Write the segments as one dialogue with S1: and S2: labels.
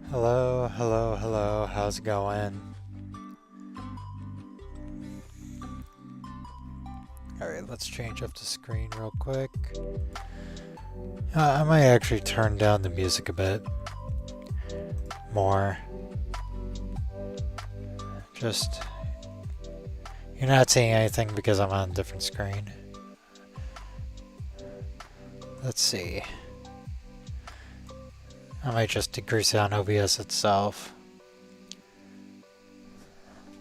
S1: Hello, hello, hello, how's it going? Alright, let's change up the screen real quick. I might actually turn down the music a bit more. Just, you're not seeing anything because I'm on a different screen. Let's see. I might just decrease it on OBS itself.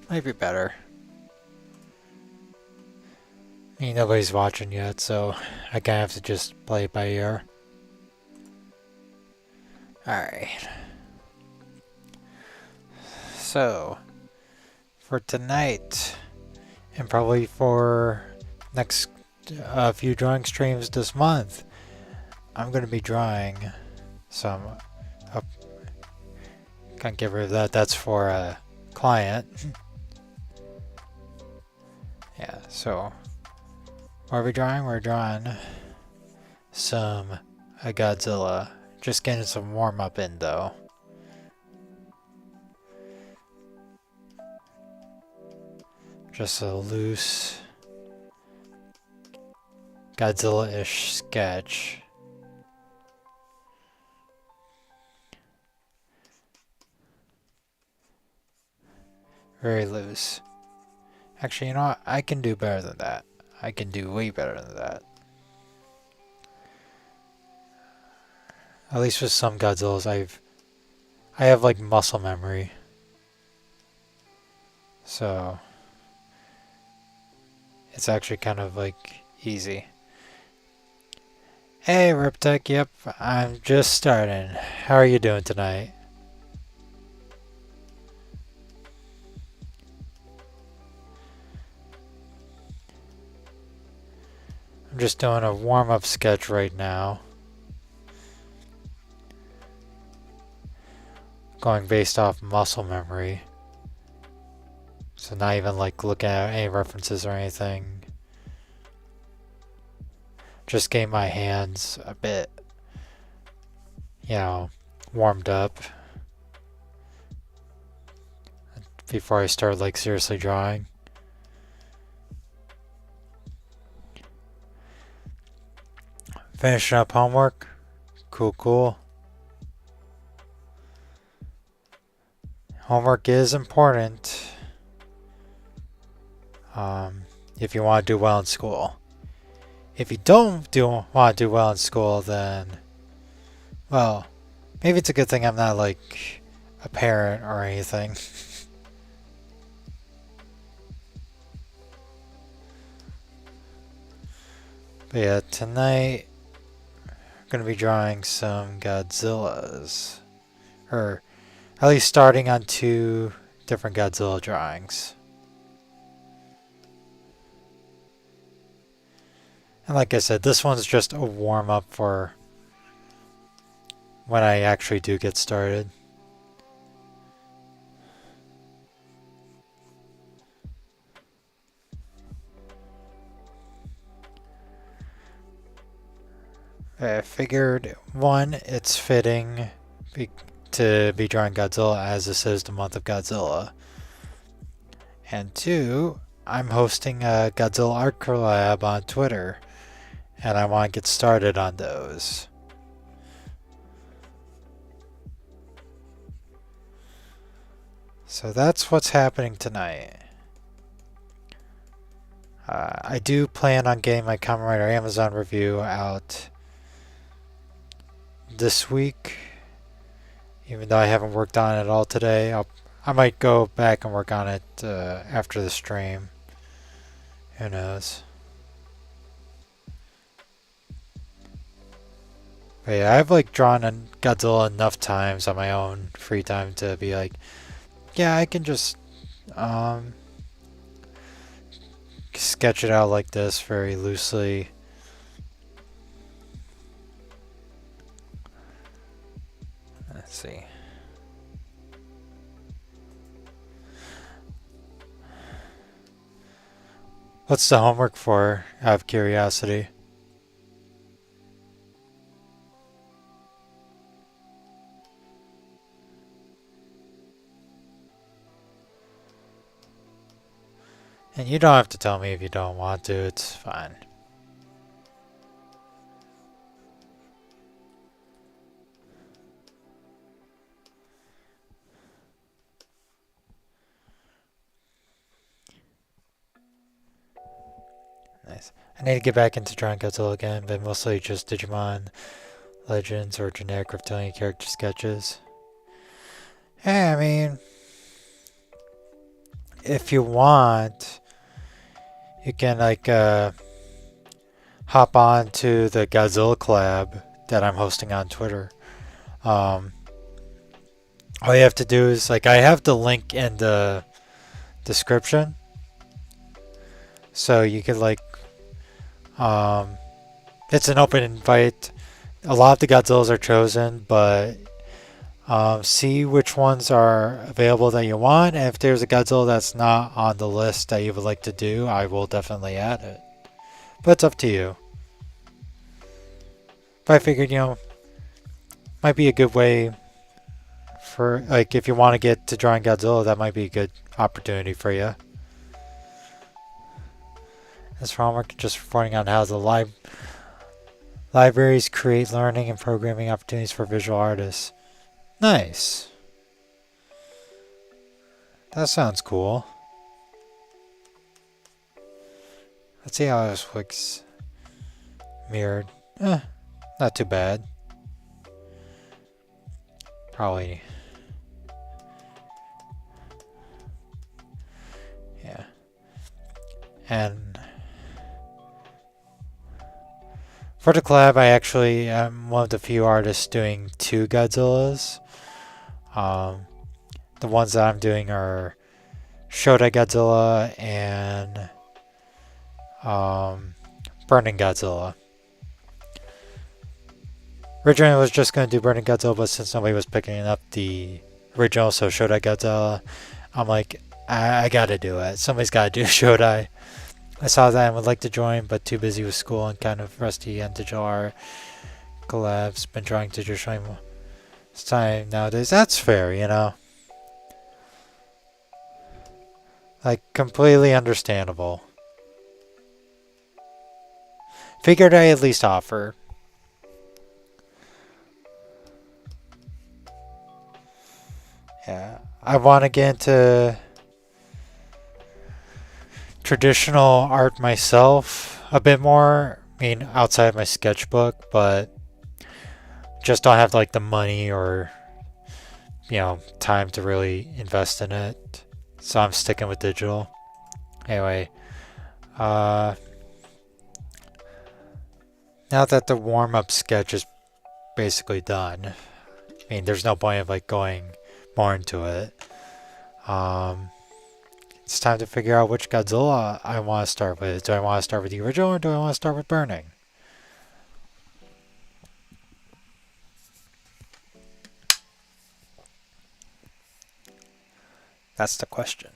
S1: Might be better. I mean, nobody's watching yet, so I kind of have to just play it by ear. Alright. So, for tonight, and probably for next few drawing streams this month, I'm going to be drawing some... can't get rid of that, that's for a client. Yeah, so... what are we drawing? We're drawing some Godzilla. Just getting some warm-up in, though. Just a loose Godzilla-ish sketch. Very loose. Actually, you know what? I can do better than that. I can do way better than that. At least with some Godzillas, I have like muscle memory. So it's actually kind of like easy. Hey Riptech, yep, I'm just starting. How are you doing tonight? I'm just doing a warm-up sketch right now. Going based off muscle memory. So not even like looking at any references or anything. Just getting my hands a bit, you know, warmed up before I start like seriously drawing. Finishing up homework. Cool, cool. Homework is important. If you want to do well in school. If you don't want to do well in school, then, well, maybe it's a good thing I'm not like a parent or anything. But yeah, tonight I'm going to be drawing some Godzillas. Or at least starting on 2 different Godzilla drawings. And like I said, this one's just a warm-up for when I actually do get started. I figured, 1, it's fitting to be drawing Godzilla as this is the month of Godzilla. And 2, I'm hosting a Godzilla art collab on Twitter, and I want to get started on those. So that's what's happening tonight. I do plan on getting my Kamen Rider Amazon review out this week, even though I haven't worked on it all today. I might go back and work on it after the stream. Who knows? But yeah, I've like drawn Godzilla enough times on my own free time to be like, yeah, I can just sketch it out like this very loosely. Let's see. What's the homework for, out of curiosity? And you don't have to tell me if you don't want to, it's fine. Nice. I need to get back into drawing Godzilla again, but mostly just Digimon Legends or generic reptilian character sketches. Yeah, I mean, if you want, you can like hop on to the Godzilla collab that I'm hosting on Twitter. All you have to do is like I have the link in the description, so you could like it's an open invite. A lot of the Godzillas are chosen, but see which ones are available that you want, and if there's a Godzilla that's not on the list that you would like to do, I will definitely add it. But it's up to you. But I figured, might be a good way for, like, if you want to get to drawing Godzilla, that might be a good opportunity for you. As for homework, just reporting on how the libraries create learning and programming opportunities for visual artists. Nice. That sounds cool. Let's see how this looks mirrored. Not too bad. Probably. Yeah. And for the collab, I actually am one of the few artists doing 2 Godzillas. The ones that I'm doing are Shodai Godzilla and Burning Godzilla. Originally I was just going to do Burning Godzilla, but since nobody was picking up the original, so Shodai Godzilla, I'm like, I gotta do it. Somebody's gotta do Shodai. I saw that and would like to join, but too busy with school and kind of rusty on digital art collabs. Been trying to just showing this time nowadays. That's fair, Like, completely understandable. Figured I at least offer. Yeah, I want to get into traditional art myself a bit more. I mean, outside my sketchbook, but just don't have like the money or time to really invest in it. So I'm sticking with digital. Anyway, now that the warm-up sketch is basically done, I mean, there's no point of like going more into it. It's time to figure out which Godzilla I want to start with. Do I want to start with the original or do I want to start with Burning? That's the question.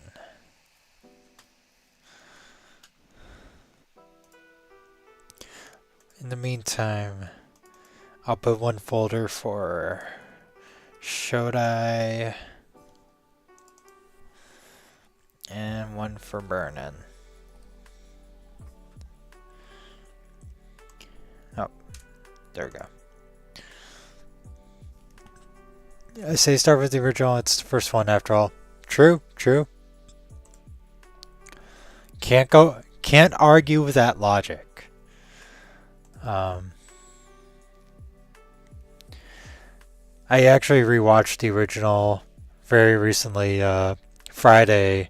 S1: In the meantime, I'll put one folder for Shodai and one for Burning. There we go. I say start with the original. It's the first one after all. True, true. Can't argue with that logic. I actually rewatched the original very recently, Friday.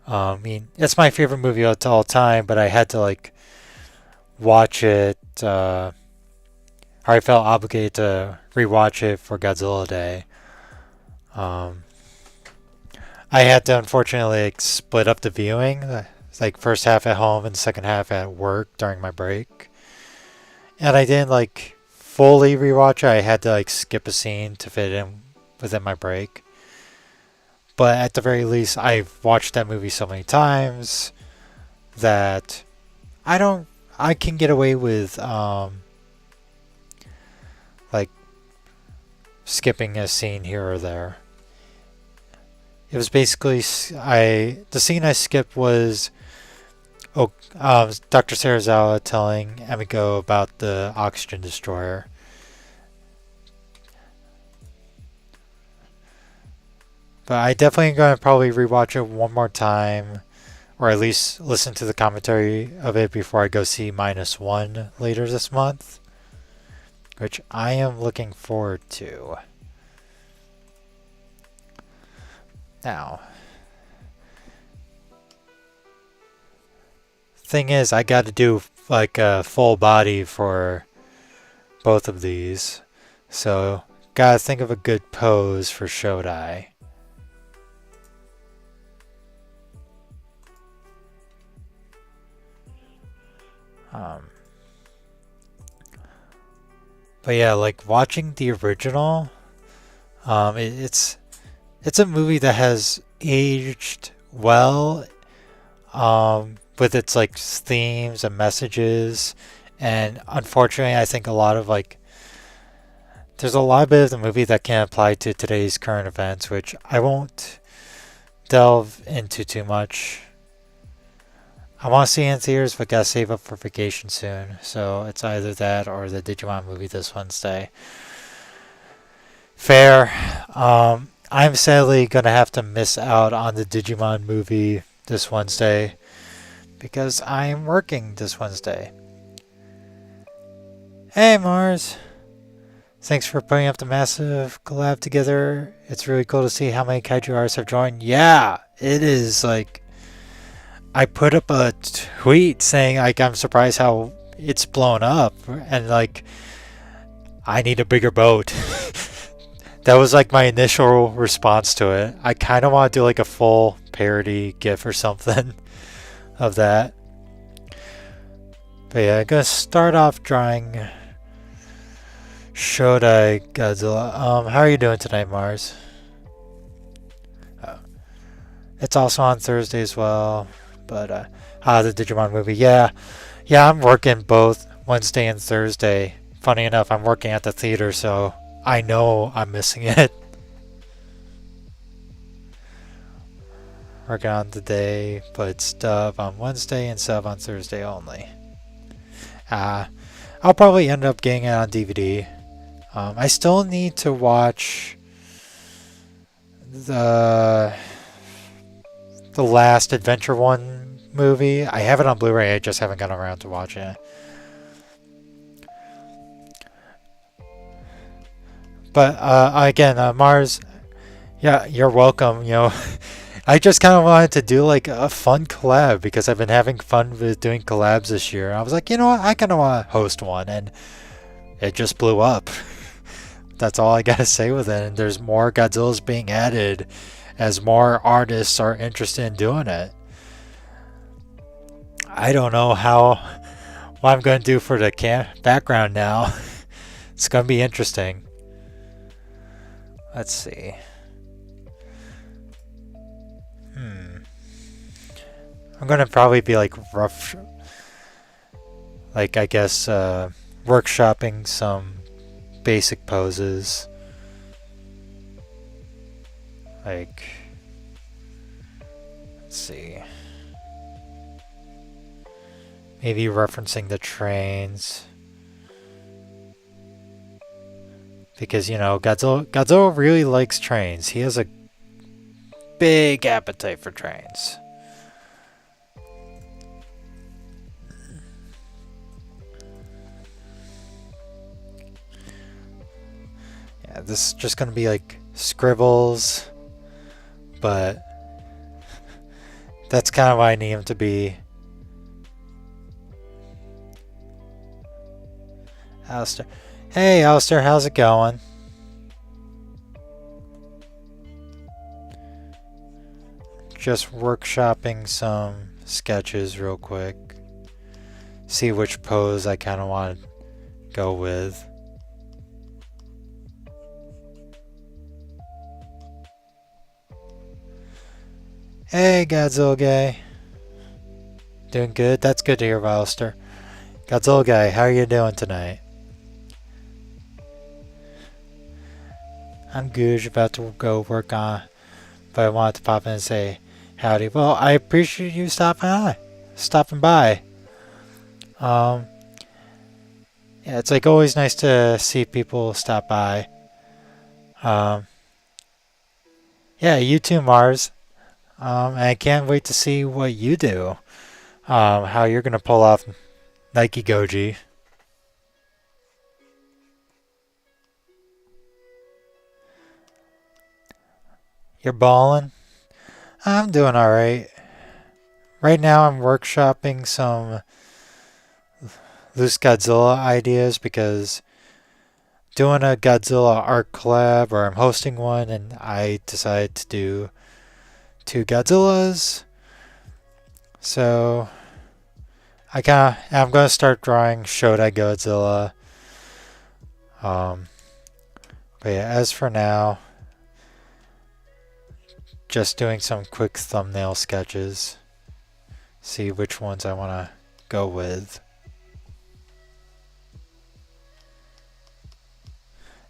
S1: I mean, it's my favorite movie of all time, but I had to like watch it. I felt obligated to rewatch it for Godzilla Day. I had to unfortunately like, split up the viewing, like first half at home and second half at work during my break. And I didn't like fully rewatch it. I had to like skip a scene to fit in within my break. But at the very least, I've watched that movie so many times that I can get away with like skipping a scene here or there. It was basically the scene I skipped was Dr. Serizawa telling Emiko about the oxygen destroyer. But I definitely going to probably rewatch it one more time, or at least listen to the commentary of it before I go see -1 later this month, which I am looking forward to. Now, thing is, I got to do like a full body for both of these, so gotta think of a good pose for Shodai. But yeah, like watching the original, it's a movie that has aged well, with its like themes and messages, and unfortunately, I think a lot of like there's a lot bit of the movie that can apply to today's current events, which I won't delve into too much. I want to see it in theaters, but gotta save up for vacation soon. So it's either that or the Digimon movie this Wednesday. Fair. I'm sadly gonna have to miss out on the Digimon movie this Wednesday because I am working this Wednesday. Hey Mars! Thanks for putting up the massive collab together. It's really cool to see how many kaiju artists have joined. Yeah, it is like I put up a tweet saying like I'm surprised how it's blown up and like I need a bigger boat. That was like my initial response to it. I kind of want to do like a full parody gif or something of that. But yeah, I'm gonna start off drawing Shodai Godzilla. How are you doing tonight, Mars? It's also on Thursday as well. But the Digimon movie, yeah, I'm working both Wednesday and Thursday. Funny enough, I'm working at the theater, so I know I'm missing it. Working on the day, but stuff on Wednesday and sub on Thursday only. I'll probably end up getting it on DVD. I still need to watch the last Adventure 1 movie. I have it on Blu-ray, I just haven't gotten around to watching it. But again, Mars, yeah, you're welcome. You know, I just kind of wanted to do like a fun collab because I've been having fun with doing collabs this year. I was like, you know what, I kind of want to host one, and it just blew up. That's all I gotta say with it. And there's more Godzillas being added as more artists are interested in doing it. I don't know what I'm going to do for the background now. It's going to be interesting. Let's see. I'm going to probably be like like I guess workshopping some basic poses. Like, let's see. Maybe referencing the trains. Because, you know, Godzilla really likes trains. He has a big appetite for trains. Yeah, this is just gonna be like scribbles, but that's kind of what I need him to be. Alistair. Hey, Alistair, how's it going? Just workshopping some sketches real quick. See which pose I kind of want to go with. Hey, Godzilla guy. Doing good? That's good to hear, Alistair. Godzilla guy, how are you doing tonight? I'm good. About to go work on, but I wanted to pop in and say howdy. Well, I appreciate you stopping by. Yeah, it's like always nice to see people stop by. Yeah, you too, Mars. And I can't wait to see what you do. How you're gonna pull off Nike Goji. You're balling? I'm doing alright. Right now I'm workshopping some loose Godzilla ideas because doing a Godzilla art collab, or I'm hosting one, and I decided to do 2 Godzillas. So I'm gonna start drawing Shodai Godzilla. But yeah, as for now, just doing some quick thumbnail sketches. See which ones I want to go with.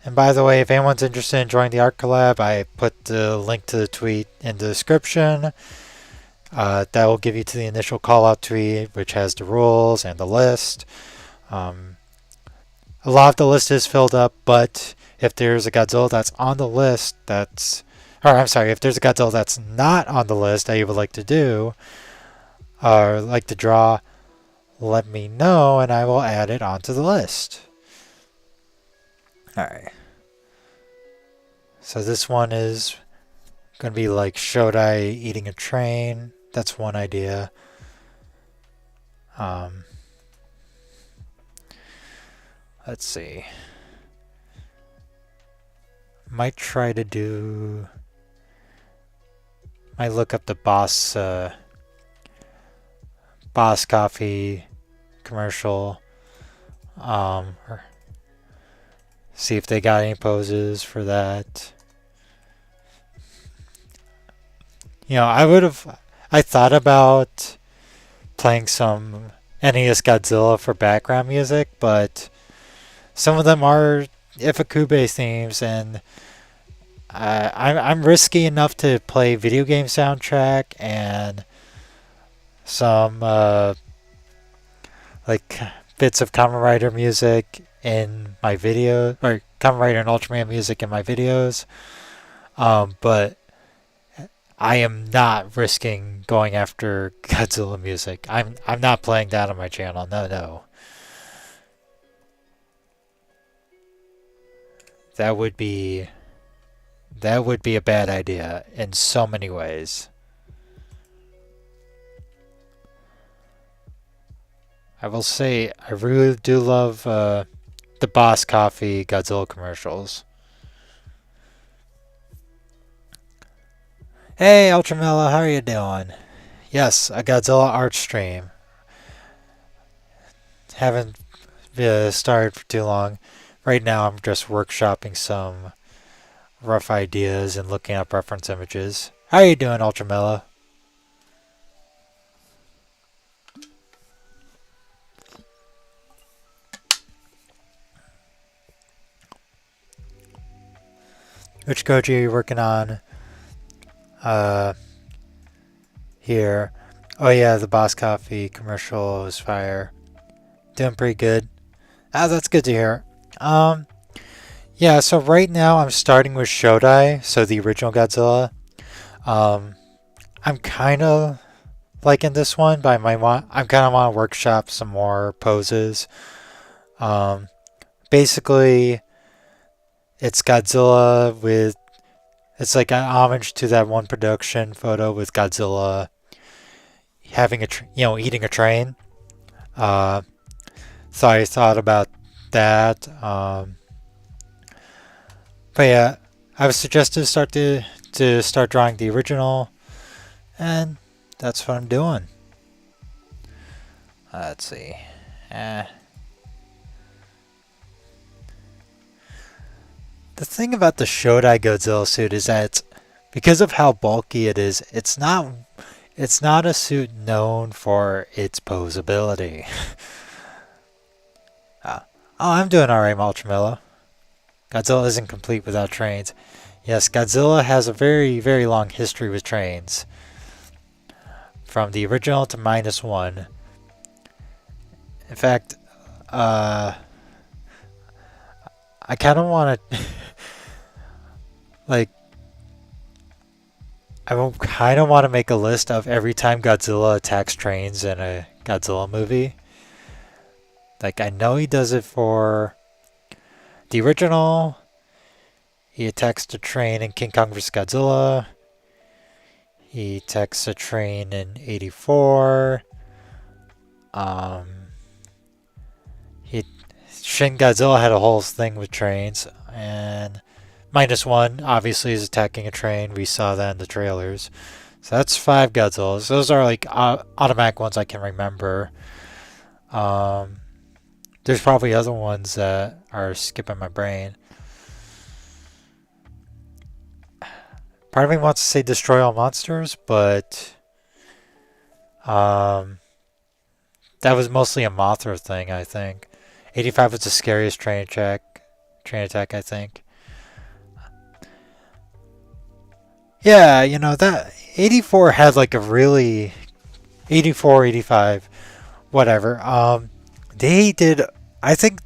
S1: And by the way, if anyone's interested in joining the art collab, I put the link to the tweet in the description. That will give you to the initial call out tweet, which has the rules and the list. A lot of the list is filled up, but if there's a Godzilla that's on the list if there's a Godzilla that's not on the list that you would like to do, or like to draw, let me know and I will add it onto the list. Alright. So this one is going to be like Shodai eating a train. That's one idea. Let's see. Might look up the Boss Coffee commercial. Or see if they got any poses for that. You know, I thought about playing some NES Godzilla for background music, but some of them are Ifukube themes, and I'm risky enough to play video game soundtrack and some like bits of Kamen Rider music in my video, or Kamen Rider and Ultraman music in my videos. But I am not risking going after Godzilla music. I'm not playing that on my channel. No. That would be a bad idea in so many ways. I will say I really do love the Boss Coffee Godzilla commercials. Hey Ultramella, how are you doing? Yes, a Godzilla art stream. Haven't started for too long. Right now I'm just workshopping some rough ideas and looking up reference images. How are you doing, Ultramella? Which Goji are you working on? Here. Oh yeah, the Boss Coffee commercial was fire. Doing pretty good. That's good to hear. Yeah, so right now I'm starting with Shodai, so the original Godzilla. Um, I'm kind of liking this one, but I'm kind of want to workshop some more poses. Um, Basically, it's Godzilla with it's like an homage to that one production photo with Godzilla having eating a train. Uh, so I thought about that. But yeah, I was suggested to start drawing the original, and that's what I'm doing. Let's see. Eh. The thing about the Shodai Godzilla suit is that because of how bulky it is, it's not a suit known for its posability. uh, oh, I'm doing alright, Ultramilla. Godzilla isn't complete without trains. Yes, Godzilla has a very, very long history with trains. From the original to -1. In fact, I kind of want to, like, I kind of want to make a list of every time Godzilla attacks trains in a Godzilla movie. Like, I know he does it for the original. He attacks the train in King Kong vs. Godzilla. He attacks a train in '84. He Shin Godzilla had a whole thing with trains, and -1 obviously is attacking a train. We saw that in the trailers. So that's 5 Godzillas. Those are like automatic ones I can remember. There's probably other ones that are skipping my brain. Part of me wants to say destroy all monsters, but that was mostly a Mothra thing, I think. 85 was the scariest train attack, I think. Yeah, that 84 had like a really 84, 85, whatever. They did. I think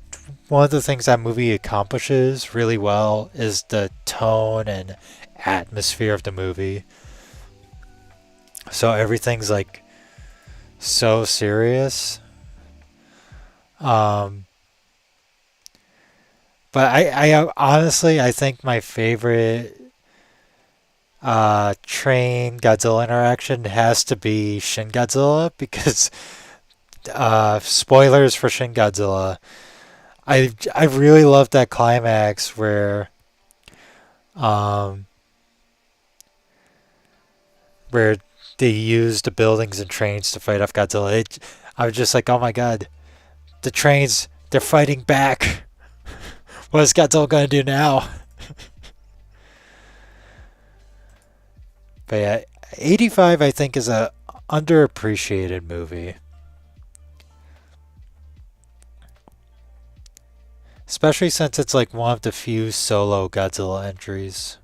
S1: one of the things that movie accomplishes really well is the tone and atmosphere of the movie. So everything's like so serious. Um, but I honestly I think my favorite train Godzilla interaction has to be Shin Godzilla because spoilers for Shin Godzilla. I really love that climax um where they use the buildings and trains to fight off Godzilla. I was just like, oh my god, the trains, they're fighting back. What is Godzilla gonna do now? But yeah, 85 I think is a underappreciated movie. Especially since it's like one of the few solo Godzilla entries.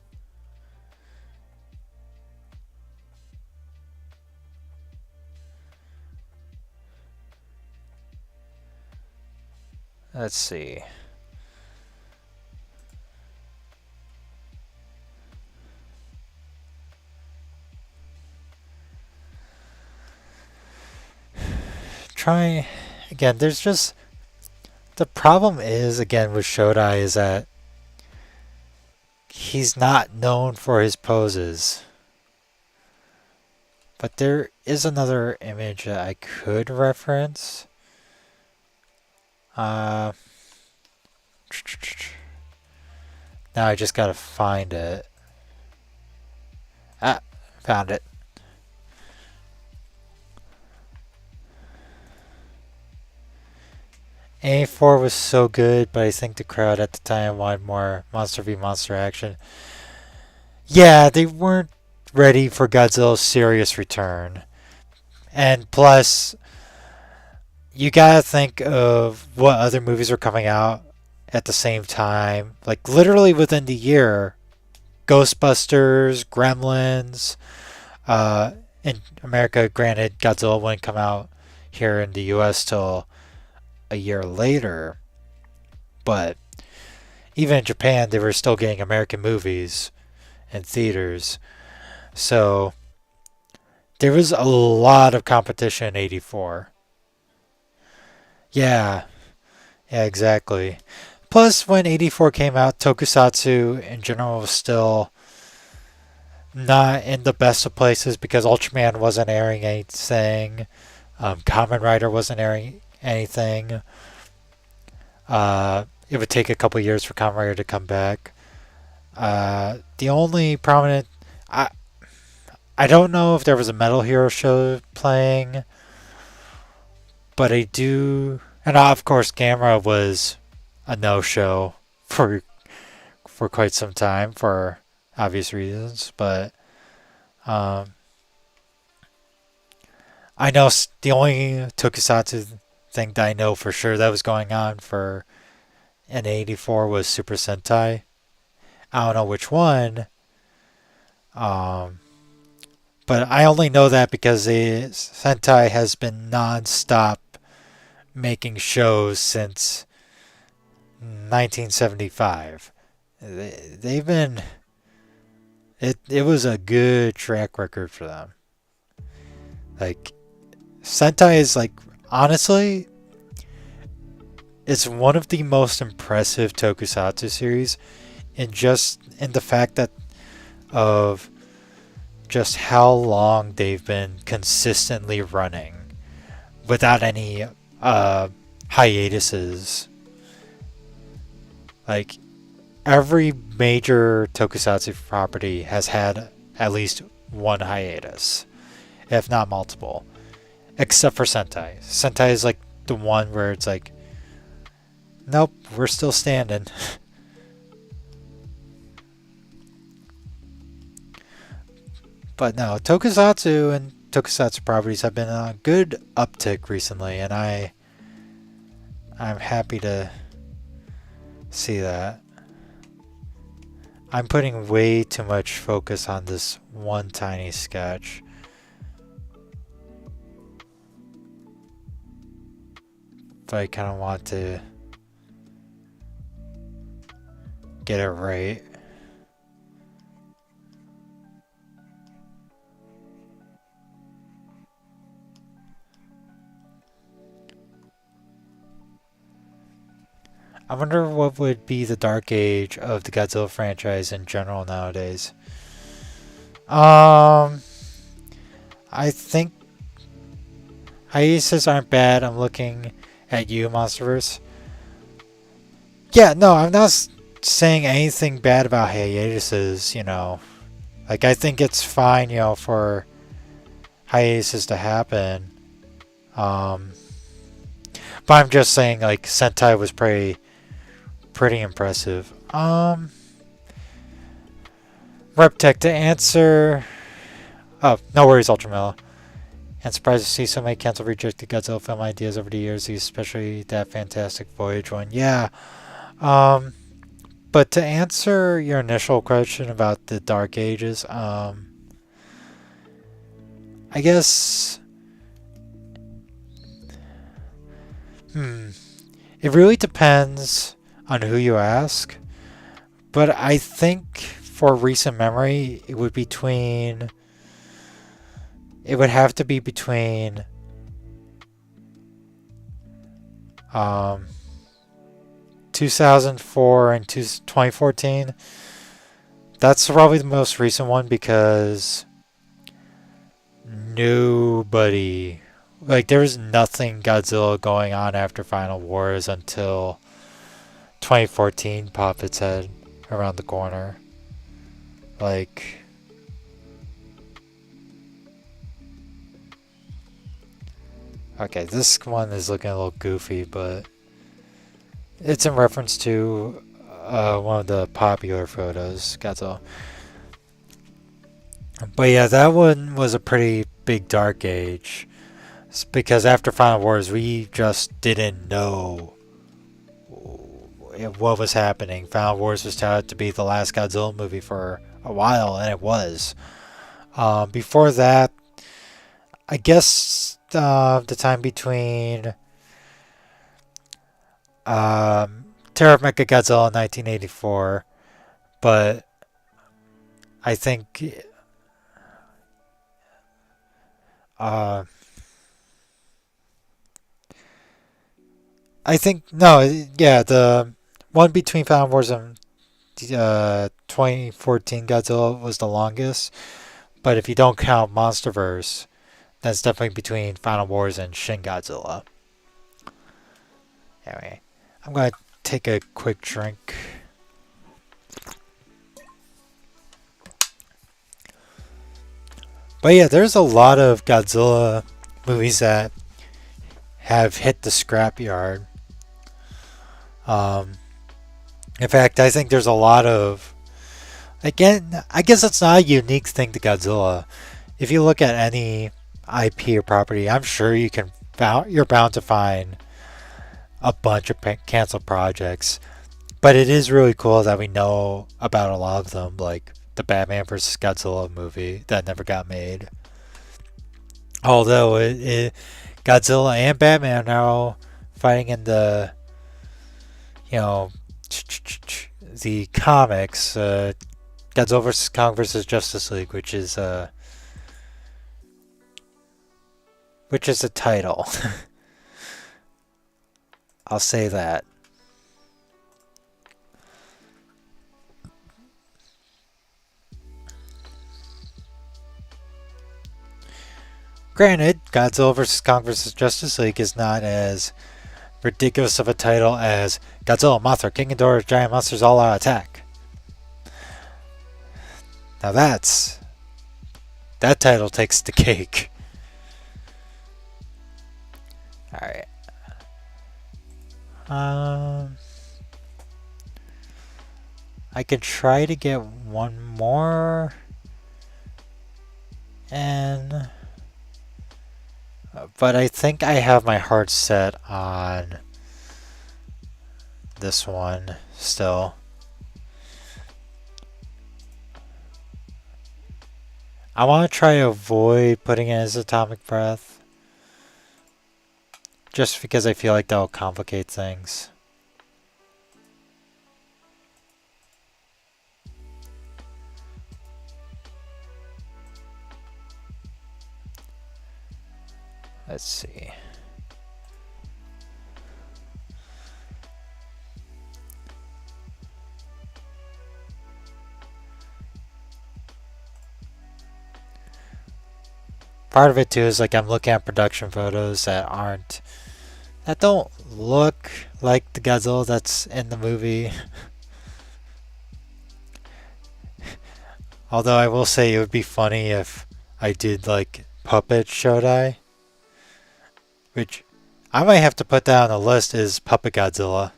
S1: Let's see. Try again. There's just the problem is again with Shodai is that he's not known for his poses. But there is another image that I could reference. Now I just gotta find it. Ah, found it. A4 was so good, but I think the crowd at the time wanted more Monster v Monster action. Yeah, they weren't ready for Godzilla's serious return. And plus, you gotta think of what other movies are coming out at the same time. Like, literally within the year, Ghostbusters, Gremlins. In America, granted, Godzilla wouldn't come out here in the US till a year later. But even in Japan, they were still getting American movies in theaters. So there was a lot of competition in '84. Yeah, yeah, exactly. Plus, when '84 came out, tokusatsu in general was still not in the best of places because Ultraman wasn't airing anything, Kamen Rider wasn't airing anything. It would take a couple years for Kamen Rider to come back. The only prominent, I I don't know if there was a Metal Hero show playing, but I do, and of course, Gamera was a no-show for quite some time for obvious reasons. But um, I know the only tokusatsu thing that I know for sure that was going on for in '84 was Super Sentai. I don't know which one, um, but I only know that because the Sentai has been non-stop making shows since 1975. They've been it was a good track record for them. Like Sentai is like honestly it's one of the most impressive tokusatsu series in the fact that of just how long they've been consistently running without any hiatuses. Like every major tokusatsu property has had at least one hiatus, if not multiple, except for Sentai. Sentai is like the one where it's like, nope, we're still standing. But no, tokusatsu and tokusatsu properties have been on a good uptick recently, and I'm happy to see that. I'm putting way too much focus on this one tiny sketch. But I kind of want to get it right. I wonder what would be the dark age of the Godzilla franchise in general nowadays. I think hiatuses aren't bad. I'm looking at you, Monsterverse. Yeah, no, I'm not saying anything bad about hiatuses, you know. Like, I think it's fine, you know, for hiatuses to happen. But I'm just saying, like, Sentai was pretty impressive. Reptech to answer. Oh, no worries, Ultramilla. And surprised to see so many canceled rejected Godzilla film ideas over the years, especially that Fantastic Voyage one. Yeah. But to answer your initial question about the Dark Ages, I guess. It really depends on who you ask. But I think for recent memory, it would have to be between 2004 and 2014. That's probably the most recent one because nobody, like, there was nothing Godzilla going on after Final Wars until 2014 popped its head around the corner. Like, okay, this one is looking a little goofy, but it's in reference to one of the popular photos, Godzilla. But yeah, that one was a pretty big dark age. It's because after Final Wars, we just didn't know what was happening. Final Wars was touted to be the last Godzilla movie for a while, and it was. Before that, I guess the time between Terror of Mechagodzilla in 1984, but I think uh, no, yeah, the one between Final Wars and 2014 Godzilla was the longest. But if you don't count MonsterVerse, that's definitely between Final Wars and Shin Godzilla. Anyway, I'm gonna take a quick drink. But yeah, there's a lot of Godzilla movies that have hit the scrapyard. In fact, I think there's a lot of. Again, I guess it's not a unique thing to Godzilla. If you look at any IP or property, I'm sure you're bound to find a bunch of canceled projects. But it is really cool that we know about a lot of them, like the Batman vs. Godzilla movie that never got made. Although Godzilla and Batman are now fighting in the, the comics, Godzilla vs. Kong vs. Justice League, which is a title. I'll say that. Granted, Godzilla vs. Kong vs. Justice League is not as ridiculous of a title as Godzilla, Mothra, King Ghidorah, Giant Monsters All Out Attack. Now that title takes the cake. Alright. I could try to get one more. But I think I have my heart set on this one still. I want to try to avoid putting in his atomic breath. Just because I feel like that will complicate things. Let's see. Part of it too is like I'm looking at production photos that don't look like the Godzilla that's in the movie. Although I will say it would be funny if I did like Puppet Shodai. Which I might have to put that on the list is Puppet Godzilla.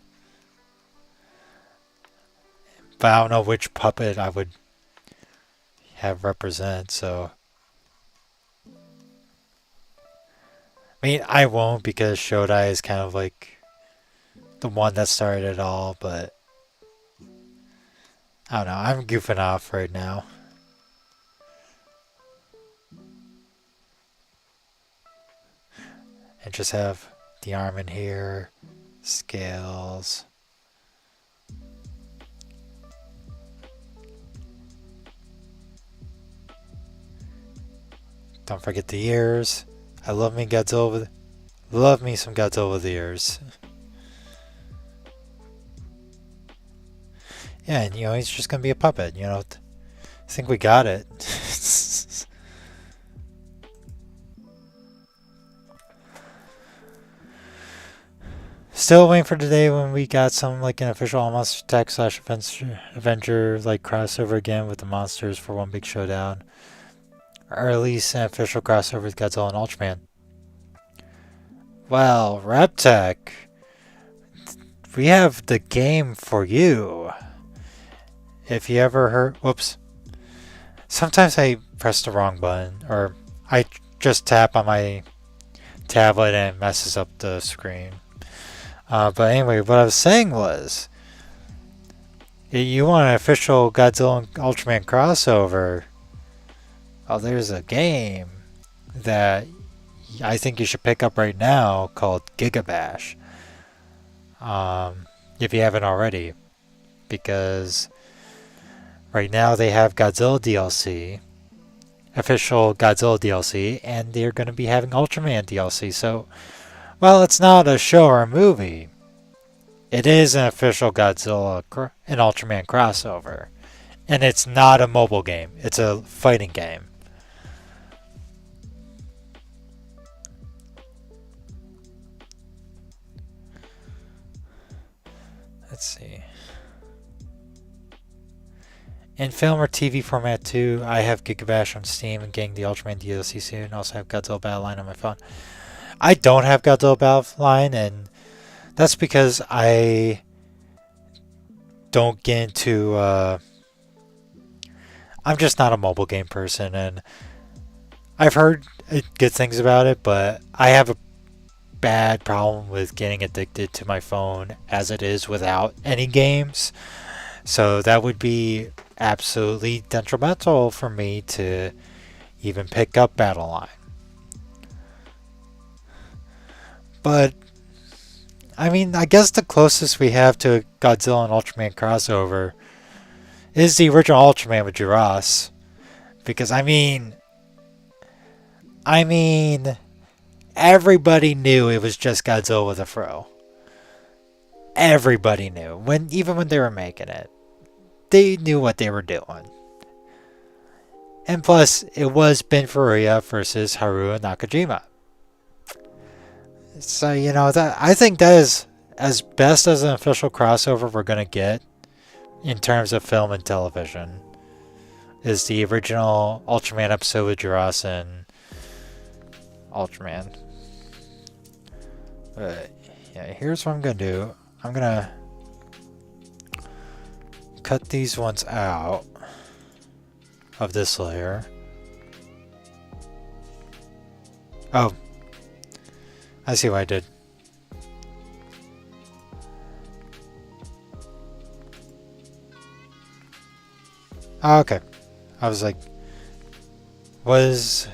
S1: But I don't know which puppet I would have represent, so. I mean, I won't because Shodai is kind of like the one that started it all, but I don't know, I'm goofing off right now. And just have the arm in here, scales. Don't forget the ears. I love me Godzilla love me some Godzilla with ears. Yeah, and he's just gonna be a puppet, I think we got it. Still waiting for the day when we got some like an official All Monster Attack / Avenger like crossover again with the monsters for one big showdown. Or at least an official crossover with Godzilla and Ultraman. Well, Reptech, we have the game for you. If you ever heard, whoops. Sometimes I press the wrong button, or I just tap on my tablet and it messes up the screen. But anyway, what I was saying was, you want an official Godzilla and Ultraman crossover? Oh, there's a game that I think you should pick up right now called Gigabash. if you haven't already, because right now they have Godzilla DLC, official Godzilla DLC, and they're going to be having Ultraman DLC. So, well, it's not a show or a movie. It is an official Godzilla and Ultraman crossover. And it's not a mobile game. It's a fighting game. Let's see. In film or TV format too, I have Gigabash on Steam and getting the Ultraman DLC soon. Also have Godzilla Battle Line on my phone. I don't have Godzilla Battle Line, and that's because I don't get into. I'm just not a mobile game person, and I've heard good things about it, but I have a bad problem with getting addicted to my phone as it is without any games. So that would be absolutely detrimental for me to even pick up Battle Line. But I mean, I guess the closest we have to a Godzilla and Ultraman crossover is the original Ultraman with Jiras. Because I mean, everybody knew it was just Godzilla with a fro. Everybody knew, even when they were making it. They knew what they were doing. And plus, it was Ben Furuya versus Haruo Nakajima. So, that I think that is as best as an official crossover we're going to get in terms of film and television. Is the original Ultraman episode with Jiras and Ultraman. But, yeah, here's what I'm going to do. I'm going to cut these ones out of this layer. Oh, I see what I did. Oh, okay. I was like, what is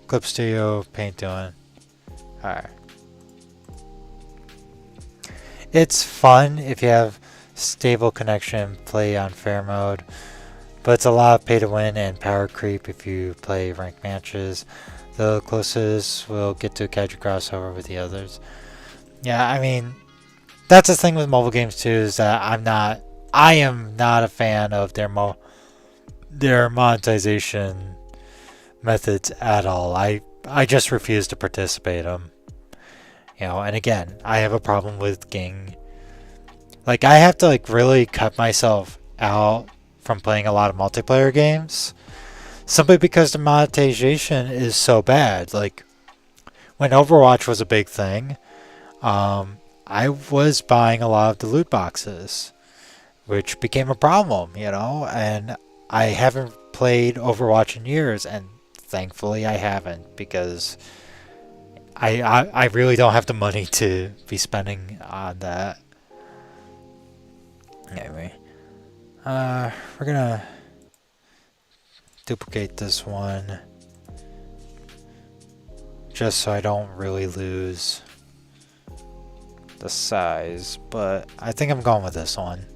S1: Clip Studio Paint doing? Alright. It's fun if you have stable connection, play on fair mode, but it's a lot of pay to win and power creep if you play ranked matches. The closest will get to a casual crossover with the others. Yeah, I mean, that's the thing with mobile games too, is that I am not a fan of their monetization methods at all. I just refuse to participate in them. And again, I have a problem with getting, I have to really cut myself out from playing a lot of multiplayer games simply because the monetization is so bad. When Overwatch was a big thing, I was buying a lot of the loot boxes, which became a problem, and I haven't played Overwatch in years, and thankfully I haven't, because I really don't have the money to be spending on that. Anyway, we're gonna duplicate this one just so I don't really lose the size, but I think I'm going with this one.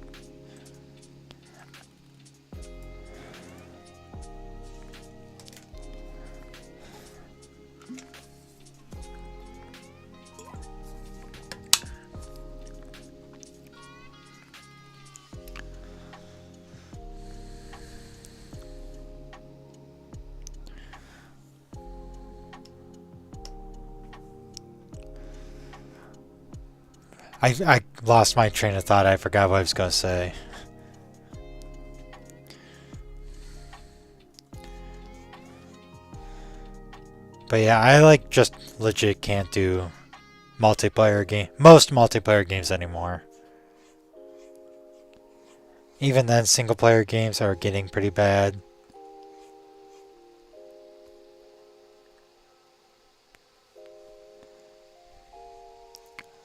S1: I lost my train of thought. I forgot what I was going to say. But yeah, I just legit can't do most multiplayer games anymore. Even then, single player games are getting pretty bad.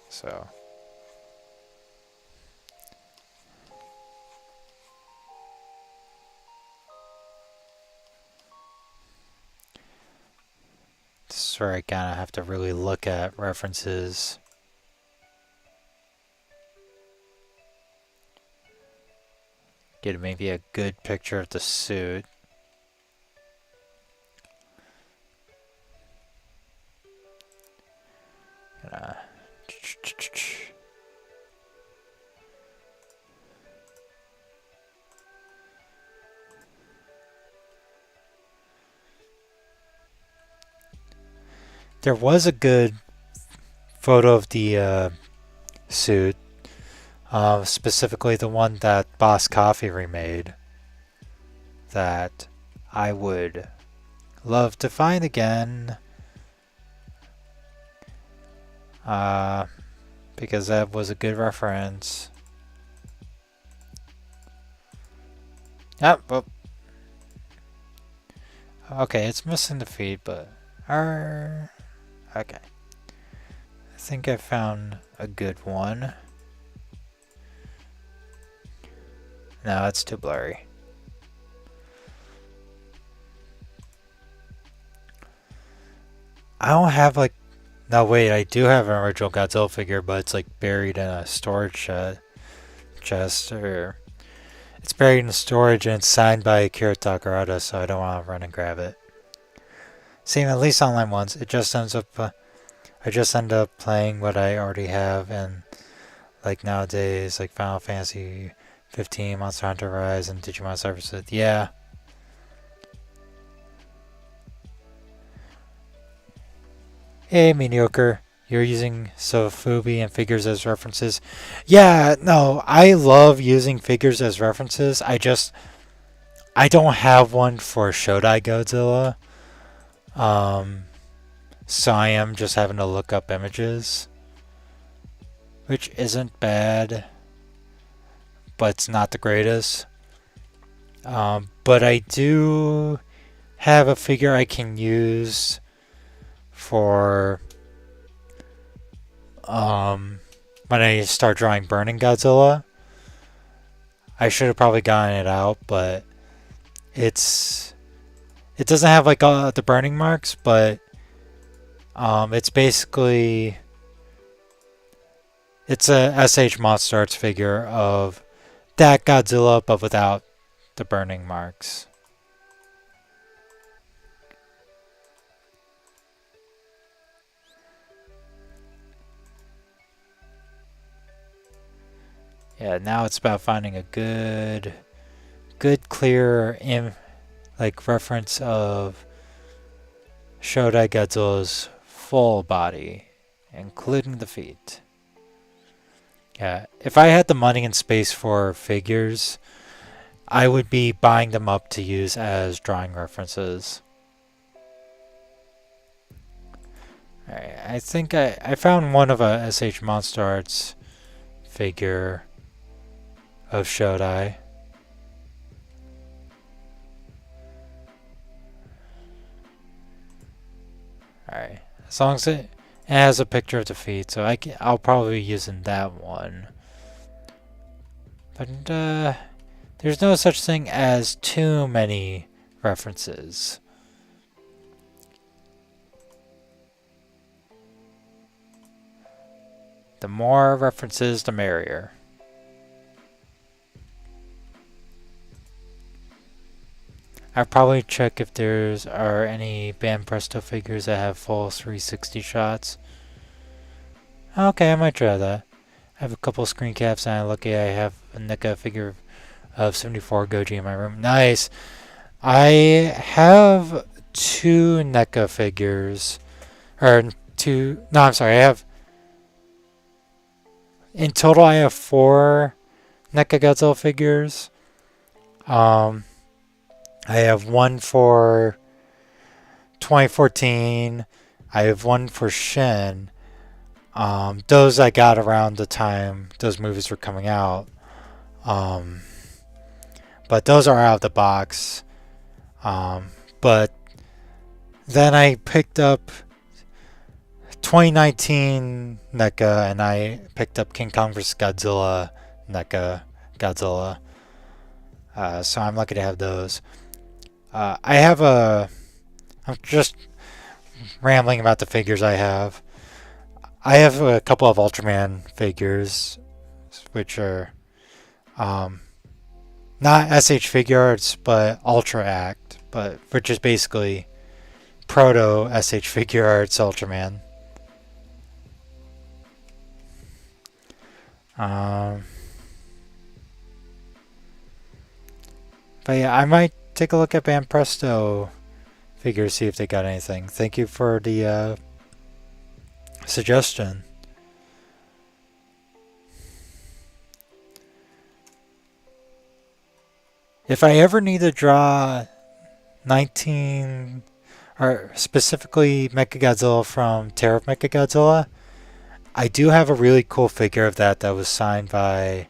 S1: So this is where I kind of have to really look at references. get maybe a good picture of the suit. There was a good photo of the suit, specifically the one that Boss Coffee remade, that I would love to find again, because that was a good reference. Oh. Okay, it's missing the feet, but okay. I think I found a good one. No, it's too blurry. I don't have like... No, wait, I do have an original Godzilla figure, but it's like buried in a storage chest, or... It's buried in storage and it's signed by Akira Takarada, so I don't want to run and grab it. Same, at least online ones. It just ends up... I just end up playing what I already have, and like nowadays, like Final Fantasy 15, Monster Hunter Rise, and Digimon Services. Yeah. Hey, mediocre. You're using Sofubi and figures as references. Yeah, no, I love using figures as references. I don't have one for Shodai Godzilla. So I am just having to look up images, which isn't bad, but it's not the greatest. But I do have a figure I can use for when I start drawing Burning Godzilla. I should have probably gotten it out, but it doesn't have like the burning marks, but it's basically, it's a SH Monster Arts figure of that Godzilla, but without the burning marks. Yeah, now it's about finding a good clear like reference of Shodai Godzilla's full body, including the feet. Yeah, if I had the money and space for figures, I would be buying them up to use as drawing references. Alright, I think I found one of a SH Monster Arts figure of Shodai. Alright, as long as it has a picture of the feet, so I'll probably be using that one. But there's no such thing as too many references. The more references, the merrier. I'll probably check if are any Band Presto figures that have full 360 shots. Okay, I might try that. I have a couple screen caps, and I'm lucky I have a NECA figure of 74 Goji in my room. Nice! I have 2 NECA figures. No, I'm sorry, in total I have 4 NECA Godzilla figures. I have one for 2014. I have one for Shin. Those I got around the time those movies were coming out. But those are out of the box. But then I picked up 2019 NECA, and I picked up King Kong vs. Godzilla NECA Godzilla. So I'm lucky to have those. I'm just rambling about the figures I have. I have a couple of Ultraman figures, which are not not SH Figure Arts, but Ultra Act, but which is basically proto SH Figure Arts Ultraman. But yeah, I might take a look at Band Presto figures, see if they got anything. Thank you for the suggestion. If I ever need to draw 19, or specifically Mechagodzilla from Terror of Mechagodzilla, I do have a really cool figure of that was signed by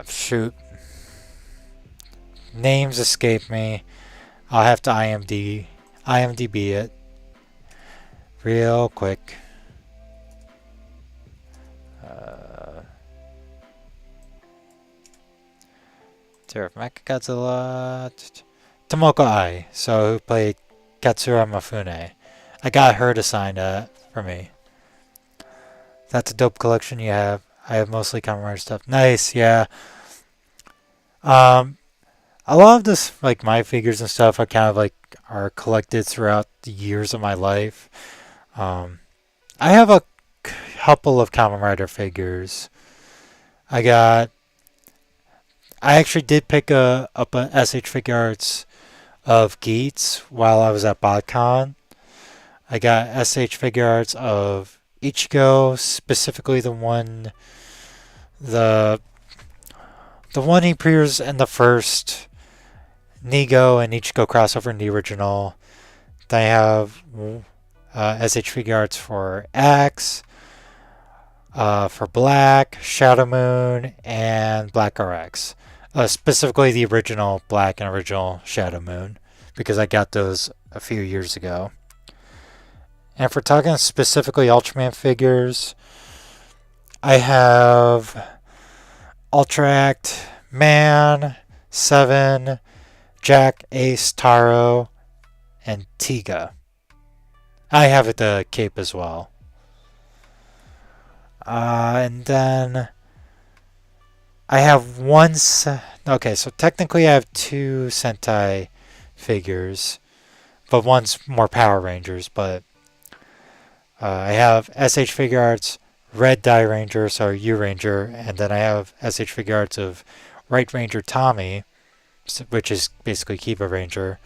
S1: shoot, names escape me. I'll have to IMDb it real quick. Terror of Mechagodzilla. Tomoko Ai, so who played Katsura Mifune. I got her to sign that for me. That's a dope collection you have. I have mostly Kamen Rider stuff. Nice, yeah. A lot of this, like my figures and stuff, I kind of like are collected throughout the years of my life. I have a couple of Kamen Rider figures. I actually did pick up a SH Figure Arts of Geats while I was at BotCon. I got SH Figure Arts of Ichigo, specifically the one he appears in the first Nigo and Ichigo crossover in the original. Then I have SH Figure Arts for Axe, for Black, Shadow Moon, and Black RX. Specifically the original Black and original Shadow Moon, because I got those a few years ago. And if we're talking specifically Ultraman figures, I have Ultra Act, Man, 7, Jack, Ace, Taro, and Tiga. I have the cape as well. And then I have okay, so technically I have 2 Sentai figures, but one's more Power Rangers, but I have SH Figure Arts Red Die Ranger, so U Ranger, and then I have SH Figure Arts of Right Ranger Tommy, which is basically Kiba Ranger.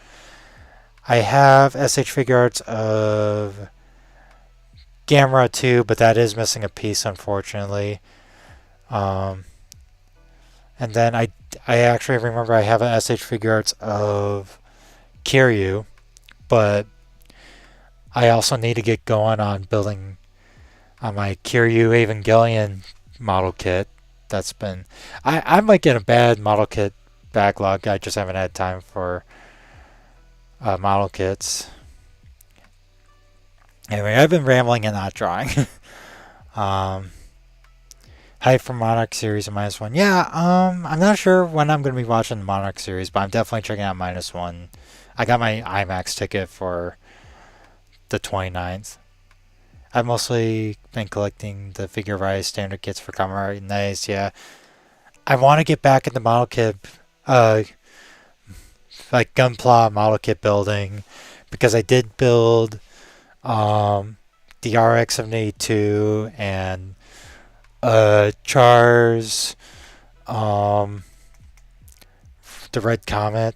S1: I have SH Figure Arts of Gamera 2, but that is missing a piece, unfortunately. And then I actually remember I have a SH Figure Arts of Kiryu, but I also need to get going on building on my Kiryu Evangelion model kit. That's been... I might get a bad model kit backlog. I just haven't had time for model kits. Anyway, I've been rambling and not drawing. Hype for Monarch series and -1. Yeah, I'm not sure when I'm going to be watching the Monarch series, but I'm definitely checking out -1. I got my IMAX ticket for the 29th. I've mostly been collecting the Figure Rise standard kits for Kamen Rider. Nice, yeah. I want to get back into model kit, like Gunpla model kit building, because I did build the RX-782 and Char's, the Red Comet.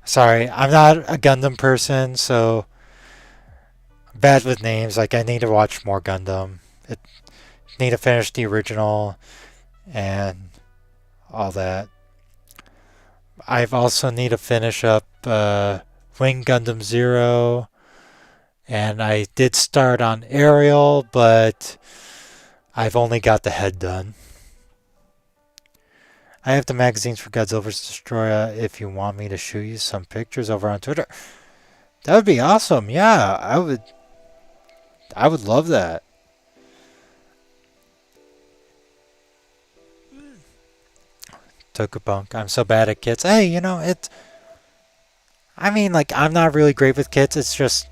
S1: Sorry, I'm not a Gundam person, so bad with names. Like, I need to watch more Gundam. Need to finish the original and all that. I've also need to finish up Wing Gundam Zero, and I did start on Ariel, but I've only got the head done. I have the magazines for Godzilla vs. Destroyer if you want me to shoot you some pictures over on Twitter. That would be awesome. Yeah, I would love that. Tokupunk. I'm so bad at kits. Hey, I mean, like, I'm not really great with kits. It's just,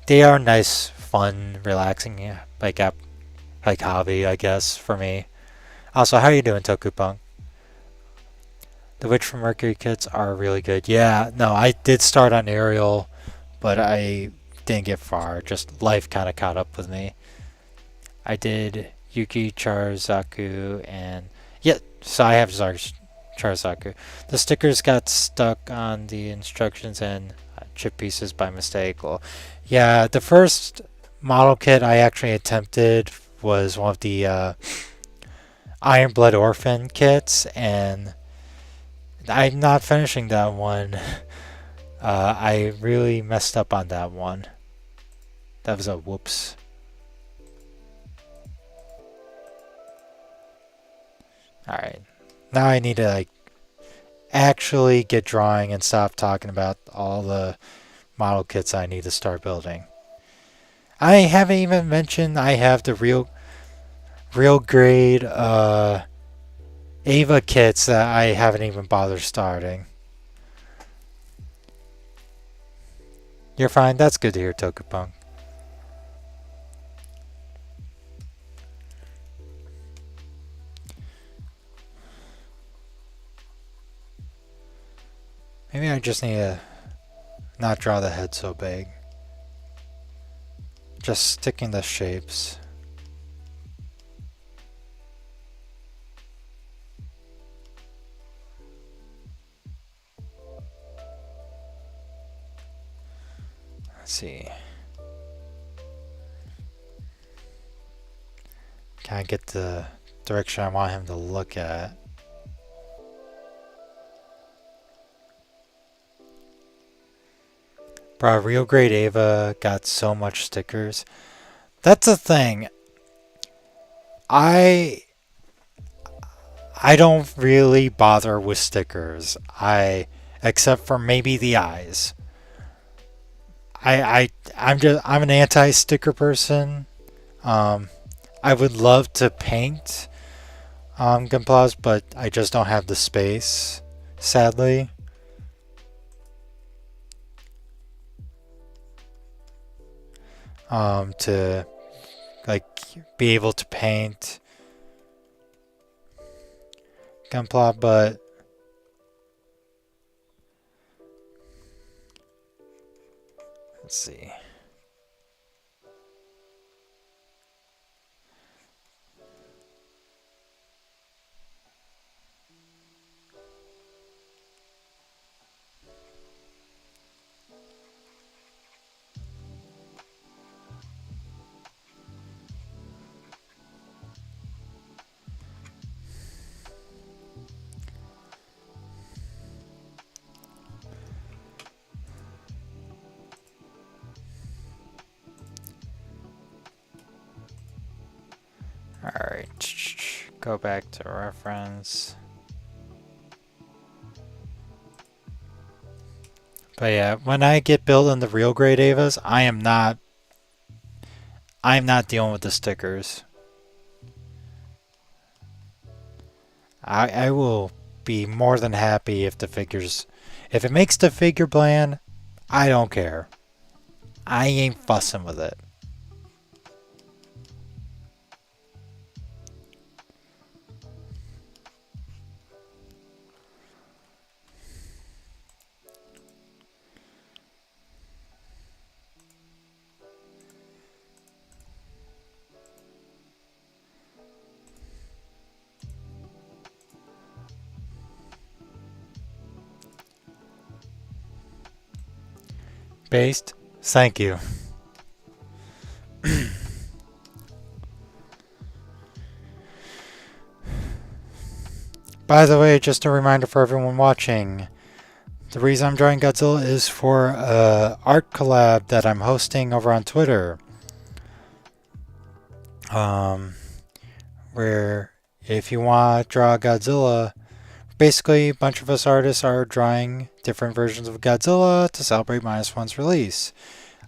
S1: they are nice, fun, relaxing, yeah, like, like hobby, I guess, for me. Also, how are you doing, Tokupunk? The Witch from Mercury kits are really good. Yeah, no, I did start on Ariel, but I didn't get far. Just life kind of caught up with me. I did Yuki Charazaku and yeah, so I have Charazaku. The stickers got stuck on the instructions and chip pieces by mistake. Well, yeah, the first model kit I actually attempted was one of the Iron Blood Orphan kits, and I'm not finishing that one. I really messed up on that one. That was a whoops. Alright. Now I need to like actually get drawing and stop talking about all the model kits I need to start building. I haven't even mentioned I have the real grade Ava kits that I haven't even bothered starting. You're fine. That's good to hear, Tokupunk. Maybe I just need to not draw the head so big. Just sticking the shapes. Let's see. Can I get the direction I want him to look at? Bro, Real Grade Ava got so much stickers. That's the thing. I don't really bother with stickers. Except for maybe the eyes. I'm an anti-sticker person. I would love to paint Gunplas, but I just don't have the space, sadly. To like be able to paint Gunpla, but let's see. Alright, go back to reference. But yeah, when I get building the real grade Avas, I'm not dealing with the stickers. I will be more than happy if if it makes the figure bland, I don't care. I ain't fussing with it. Based? Thank you. By the way, just a reminder for everyone watching. The reason I'm drawing Godzilla is for a art collab that I'm hosting over on Twitter. Where if you want to draw Godzilla, basically a bunch of us artists are drawing different versions of Godzilla to celebrate -1's release.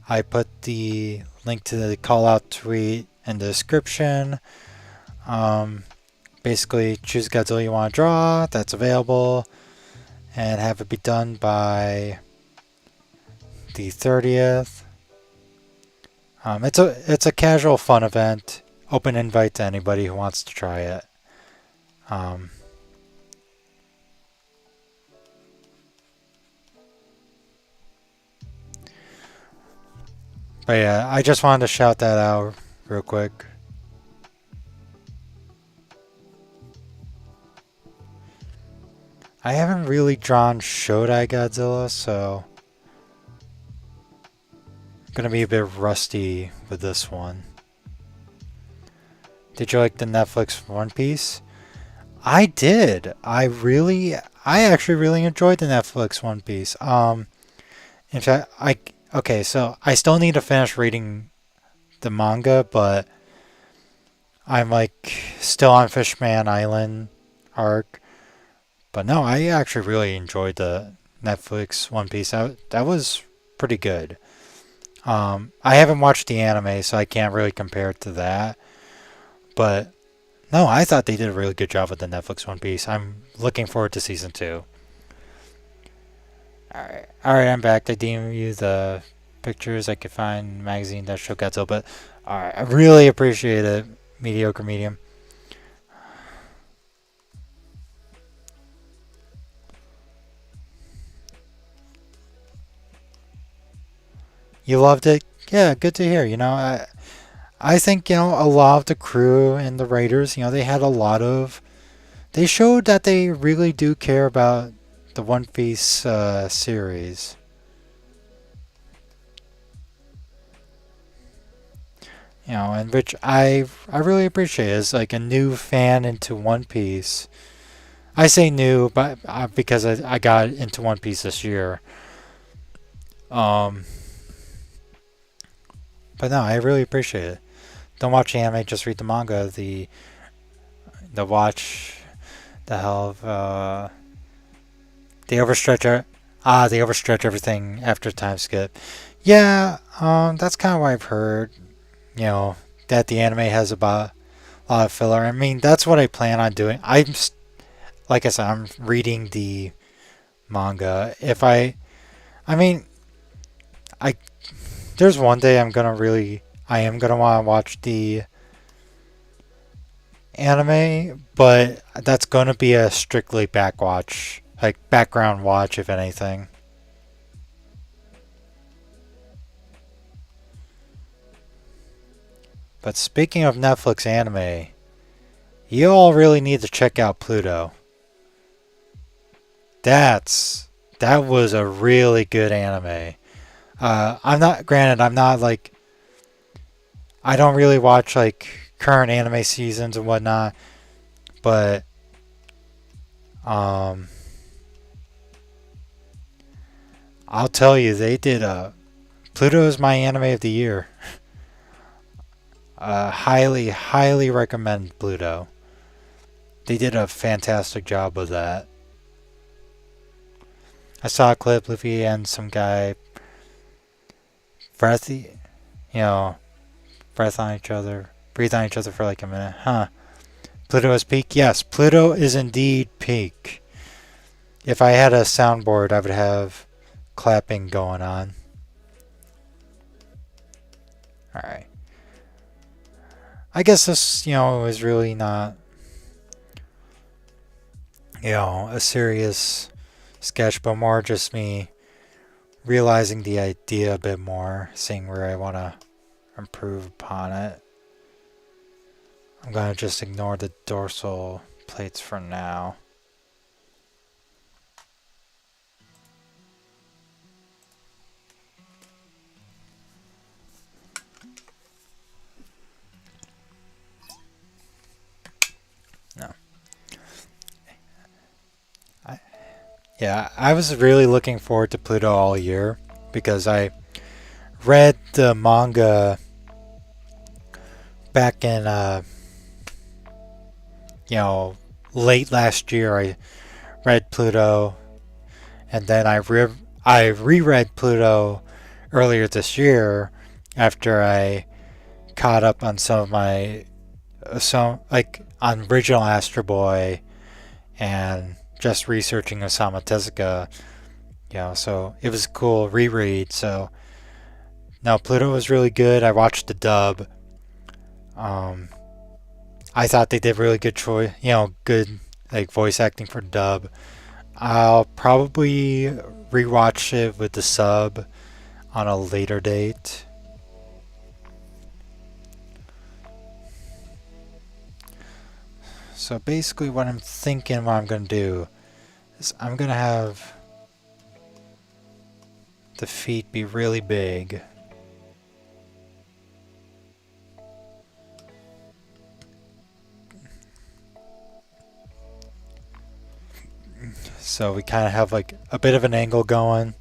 S1: I put the link to the call out tweet in the description. Basically choose Godzilla you want to draw, that's available, and have it be done by the 30th. It's a casual fun event. open invite to anybody who wants to try it. Um, but yeah, I just wanted to shout that out real quick. I haven't really drawn Shodai Godzilla, so I'm gonna be a bit rusty with this one. Did you like the Netflix One Piece? I did. I actually really enjoyed the Netflix One Piece. In fact, okay, so I still need to finish reading the manga, but I'm like still on Fishman Island arc. But no, I actually really enjoyed the Netflix One Piece. That was pretty good. I haven't watched the anime, so I can't really compare it to that. But no, I thought they did a really good job with the Netflix One Piece. I'm looking forward to season 2. Alright, I'm back. I DM you the pictures I could find in the magazine that show Godzilla, but alright, I really appreciate it, Mediocre Medium. You loved it? Yeah, good to hear. I think, a lot of the crew and the writers, they had a lot of. They showed that they really do care about the One Piece series. And which I really appreciate as like a new fan into One Piece. I say new, but because I got into One Piece this year. But no, I really appreciate it. Don't watch the anime, just read the manga. The watch the hell of they overstretch everything after time skip. Yeah, that's kind of what I've heard. That the anime has about a lot of filler. I mean, that's what I plan on doing. Like I said, I'm reading the manga. I mean, I there's one day I am gonna want to watch the anime, but that's gonna be a strictly background watch, if anything. But speaking of Netflix anime, you all really need to check out Pluto. That was a really good anime. I'm not like, I don't really watch like current anime seasons and whatnot, but I'll tell you, they did Pluto is my anime of the year. Highly recommend Pluto. They did a fantastic job with that. I saw a clip, Luffy and some guy breathy, breathe on each other for like a minute. Huh. Pluto is peak? Yes, Pluto is indeed peak. If I had a soundboard, I would have clapping going on. Alright. I guess this, is really not, a serious sketch, but more just me realizing the idea a bit more, seeing where I want to improve upon it. I'm going to just ignore the dorsal plates for now. No. I was really looking forward to Pluto all year because I read the manga back in, late last year. I read Pluto, and then I reread Pluto earlier this year after I caught up on some of my on original Astro Boy and just researching Osamu Tezuka. So it was a cool reread. So now Pluto was really good. I watched the dub. I thought they did really good choice, good like voice acting for dub. I'll probably rewatch it with the sub on a later date. So basically what I'm thinking what I'm going to do is I'm going to have the feet be really big. So we kind of have like a bit of an angle going.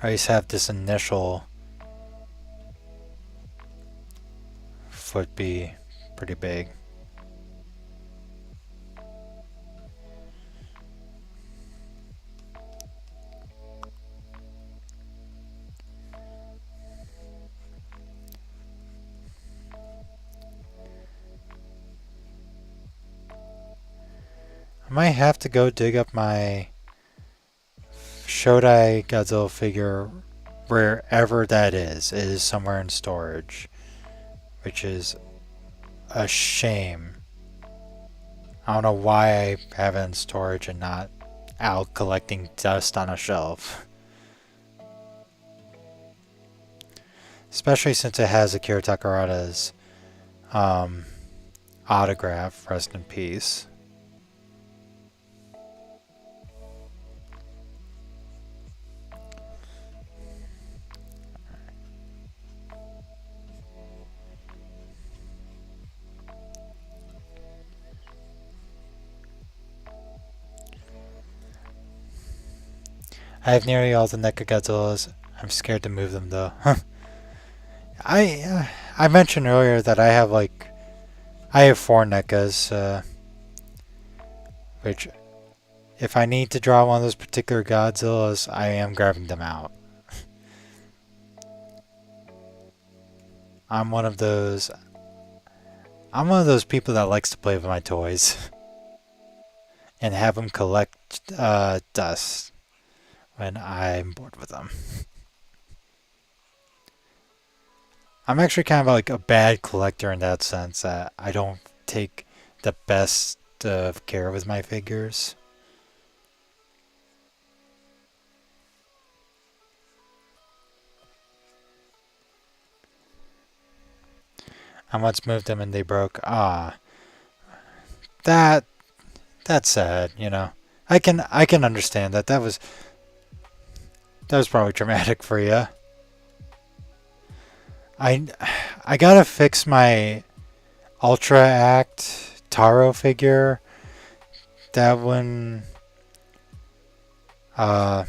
S1: I just have this initial foot be pretty big. I might have to go dig up my Shodai Godzilla figure wherever that is. It is somewhere in storage, which is a shame. I don't know why I have it in storage and not out collecting dust on a shelf. Especially since it has Akira Takarada's autograph, rest in peace. I have nearly all the NECA Godzillas. I'm scared to move them though. I mentioned earlier that I have 4 NECAs, which if I need to draw one of those particular Godzillas, I am grabbing them out. I'm one of those people that likes to play with my toys and have them collect dust when I'm bored with them. I'm actually kind of like a bad collector in that sense that I don't take the best of care with my figures. I once moved them and they broke. That that's sad, I can understand that. That was probably traumatic for you. I gotta fix my Ultra Act Taro figure. That one, the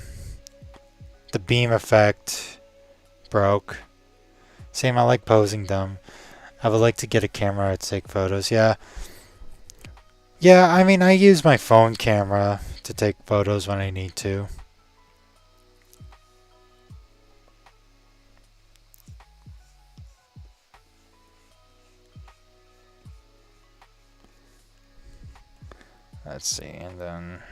S1: beam effect broke. Same, I like posing them. I would like to get a camera to take photos. Yeah. Yeah, I mean, I use my phone camera to take photos when I need to. Let's see, and then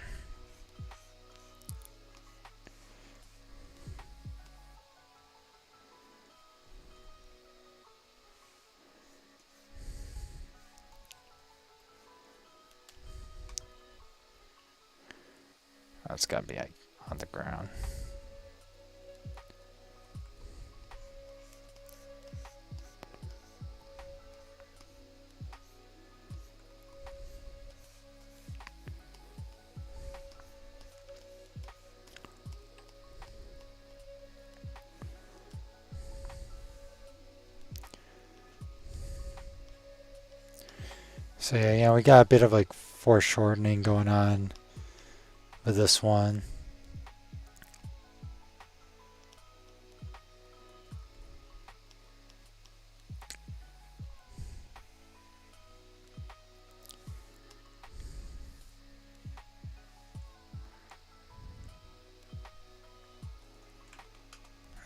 S1: that's gotta be on the ground. So yeah, we got a bit of like foreshortening going on with this one.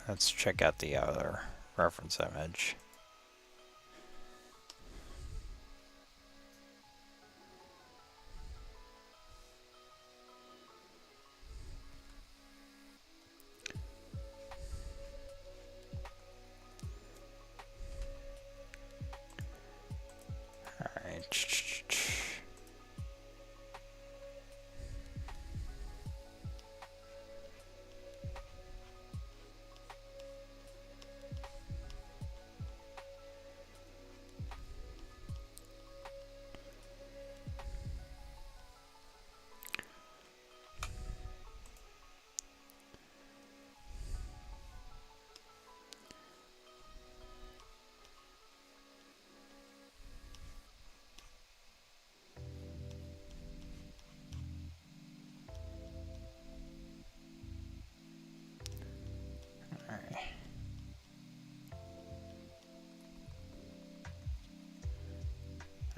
S1: Let's check out the other reference image.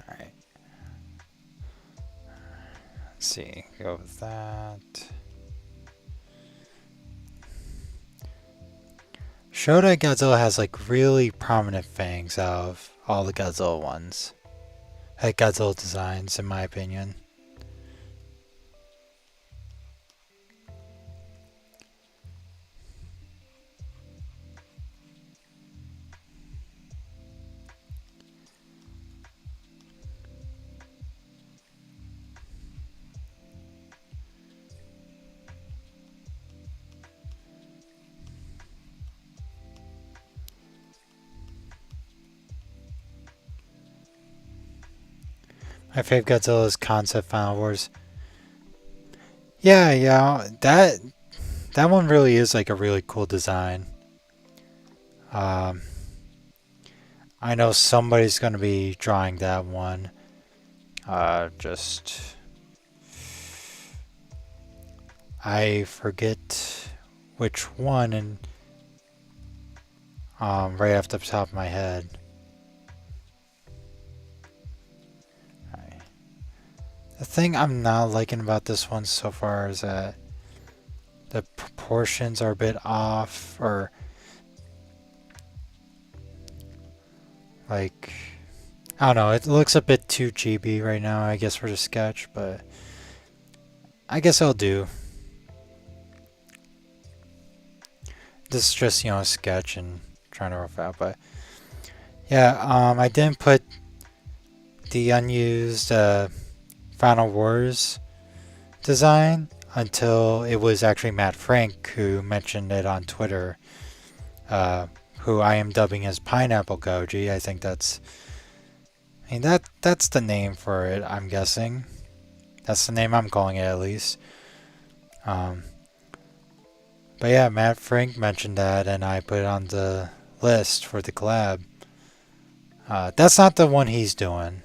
S1: Alright. Let's see. Go with that. Shodai Godzilla has like really prominent fangs out of all the Godzilla ones. Like Godzilla designs, in my opinion. My favorite Godzilla is Concept Final Wars. Yeah, that one really is like a really cool design. I know somebody's gonna be drawing that one. Just I forget which one, and right off the top of my head. The thing I'm not liking about this one so far is that the proportions are a bit off, or like, I don't know, it looks a bit too chibi right now, I guess, for the sketch, but I guess I'll do. This is just, a sketch and trying to rough out, but yeah, I didn't put the unused Final Wars design until it was actually Matt Frank who mentioned it on Twitter, who I am dubbing as Pineapple Goji. I think that's the name for it, I'm guessing. That's the name I'm calling it, at least. But yeah, Matt Frank mentioned that, and I put it on the list for the collab. That's not the one he's doing,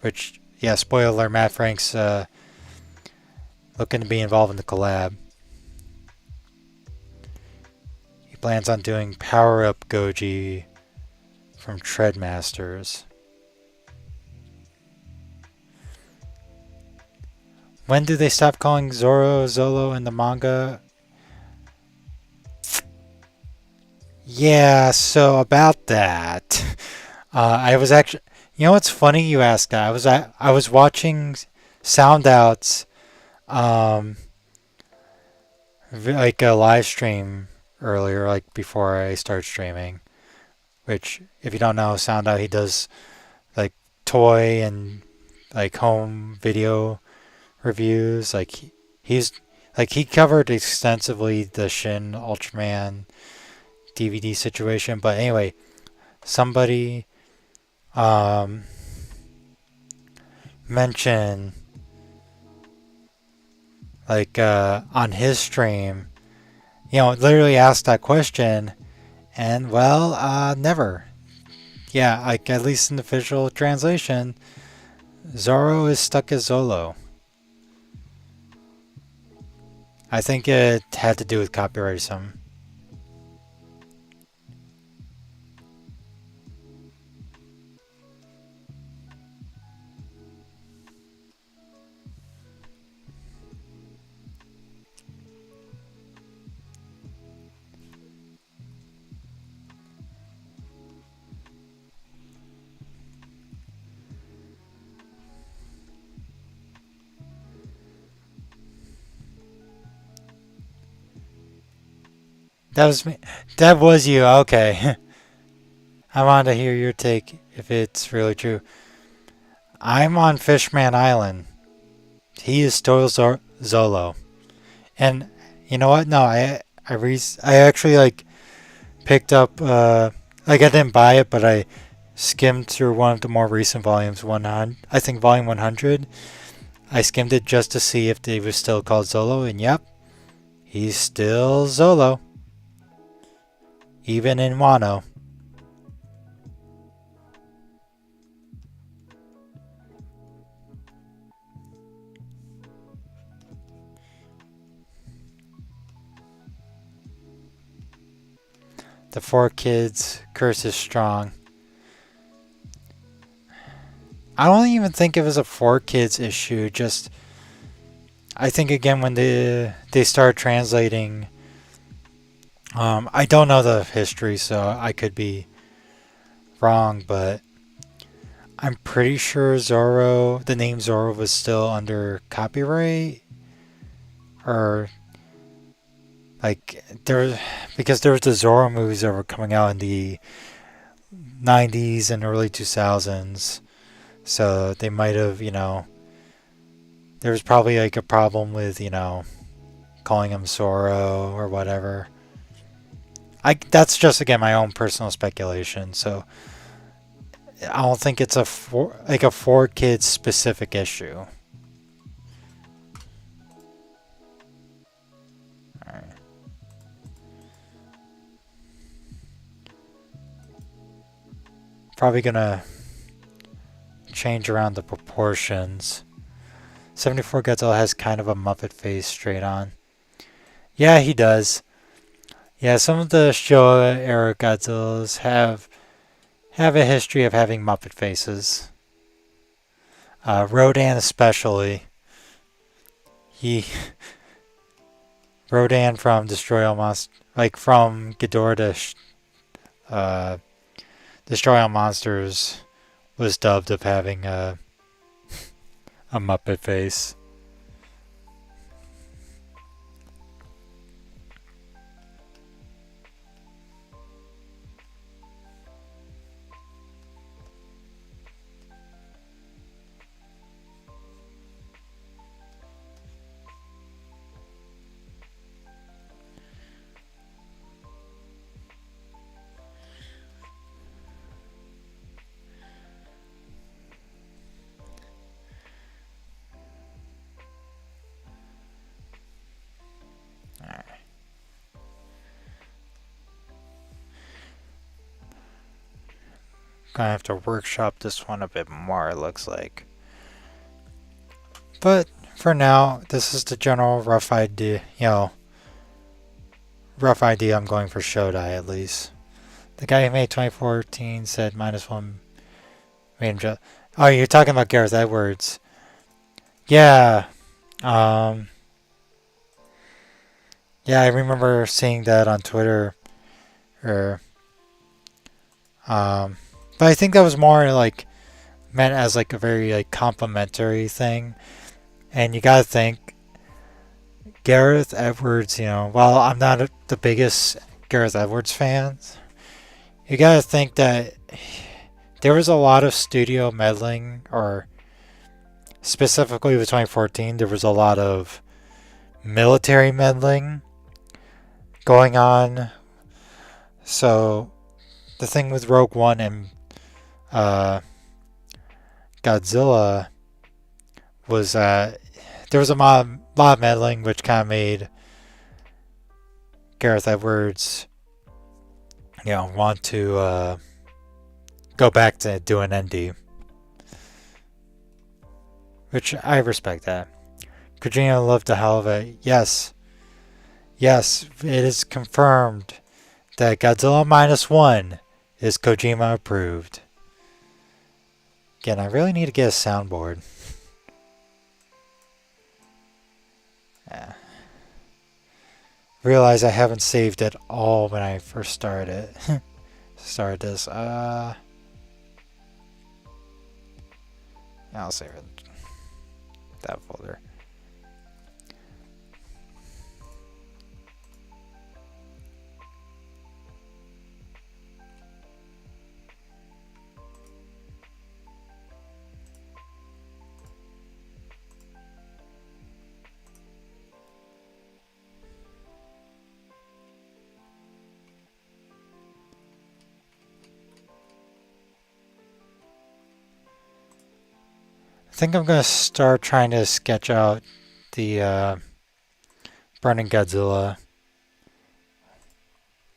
S1: which, yeah, spoiler alert, Matt Frank's looking to be involved in the collab. He plans on doing Power Up Goji from Treadmasters. When do they stop calling Zoro Zolo in the manga? Yeah, so about that, I was actually, what's funny you asked that. I was watching Sound Out's like a live stream earlier, like before I started streaming. Which, if you don't know, Sound Out, he does like toy and like home video reviews. Like he covered extensively the Shin Ultraman DVD situation. But anyway, somebody mentioned like on his stream, literally asked that question, and well, never. Yeah, like at least in the official translation, Zoro is stuck as Zolo. I think it had to do with copyright or something. That was me. That was you. Okay. I wanted to hear your take if it's really true. I'm on Fishman Island. He is still Zolo. And you know what? No, I actually like picked up like I didn't buy it, but I skimmed through one of the more recent volumes, 100. I think volume 100. I skimmed it just to see if they was still called Zolo, and yep, he's still Zolo, even in Wano. The four kids curse is strong. I don't even think it was a four kids issue. Just I think again when they start translating. I don't know the history, so I could be wrong, but I'm pretty sure the name Zoro was still under copyright, or like because there was the Zoro movies that were coming out in the 90s and early 2000s, so they might have, there was probably like a problem with, calling him Zoro or whatever. That's just again my own personal speculation, so I don't think it's a four kids specific issue. Alright. Probably gonna change around the proportions. 74 Godzilla has kind of a Muppet face straight on. Yeah, he does. Yeah, some of the Showa era Godzillas have a history of having Muppet faces. Rodan especially. He Rodan from Destroy All Monsters, like from Ghidorah to Destroy All Monsters, was dubbed of having a Muppet face. Alright. Gonna have to workshop this one a bit more, it looks like. But for now, this is the general rough idea, I'm going for Shodai at least. The guy who made 2014 said -1 made him just. Oh, you're talking about Gareth Edwards. Yeah. Yeah, I remember seeing that on Twitter. Or, but I think that was more like meant as like a very like complimentary thing. And you gotta think Gareth Edwards, while I'm not the biggest Gareth Edwards fan, you gotta think that there was a lot of studio meddling, or specifically with 2014, there was a lot of military meddling going on. So the thing with Rogue One and Godzilla was that there was a lot of meddling, which kind of made Gareth Edwards, want to go back to doing ND, which I respect that. Kojima loved the hell of it. Yes, it is confirmed that Godzilla -1 is Kojima approved. Again, I really need to get a soundboard. Yeah. Realize I haven't saved it all when I first started this. Yeah, I'll save it. That folder. think I'm gonna start trying to sketch out the Burning Godzilla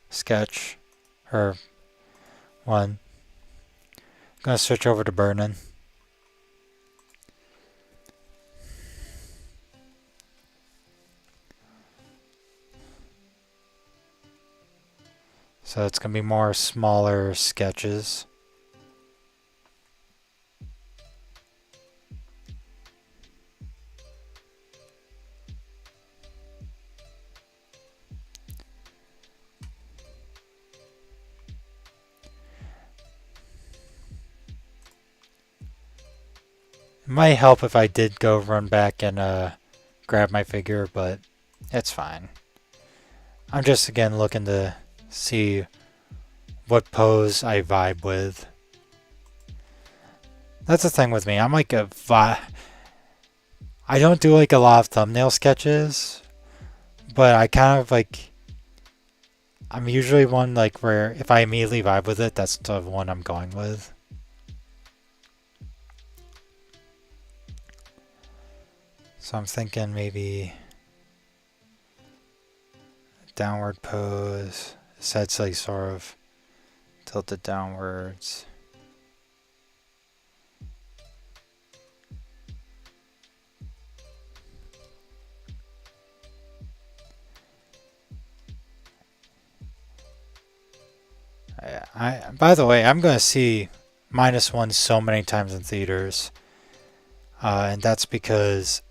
S1: sketch, or one. I'm gonna switch over to Burning. So it's gonna be more smaller sketches. It might help if I did go run back and grab my figure, but it's fine. I'm just again looking to see what pose I vibe with. That's the thing with me. I'm like I don't do like a lot of thumbnail sketches, but I kind of like. I'm usually one like where if I immediately vibe with it, that's the one I'm going with. So I'm thinking maybe downward pose. His head's like sort of tilted downwards. By the way, I'm going to see -1 so many times in theaters. And that's because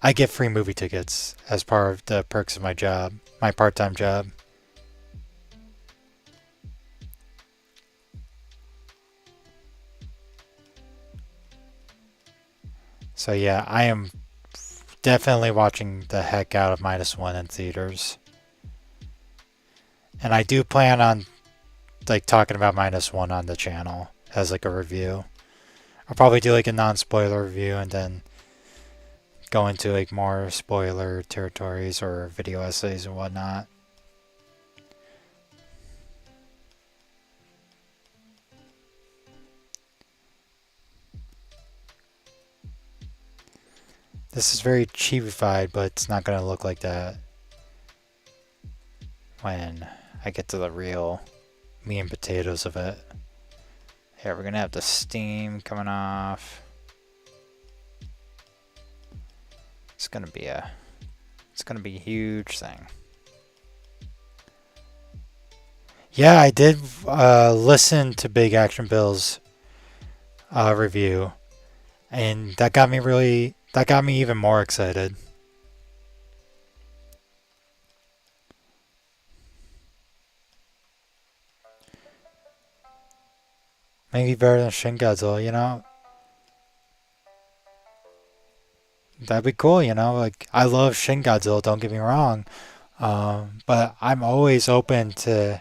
S1: I get free movie tickets as part of the perks of my job, my part-time job. So yeah, I am definitely watching the heck out of -1 in theaters. And I do plan on like talking about -1 on the channel as like a review. I'll probably do like a non-spoiler review and then go into like more spoiler territories or video essays and whatnot. This is very cheapified, but it's not going to look like that when I get to the real meat and potatoes of it. Here, we're going to have the steam coming off. It's going to be a huge thing. Yeah, I did listen to Big Action Bill's review, and that got me even more excited. Maybe better than Shin Godzilla, you know? That'd be cool, you know? Like, I love Shin Godzilla, don't get me wrong. But I'm always open to,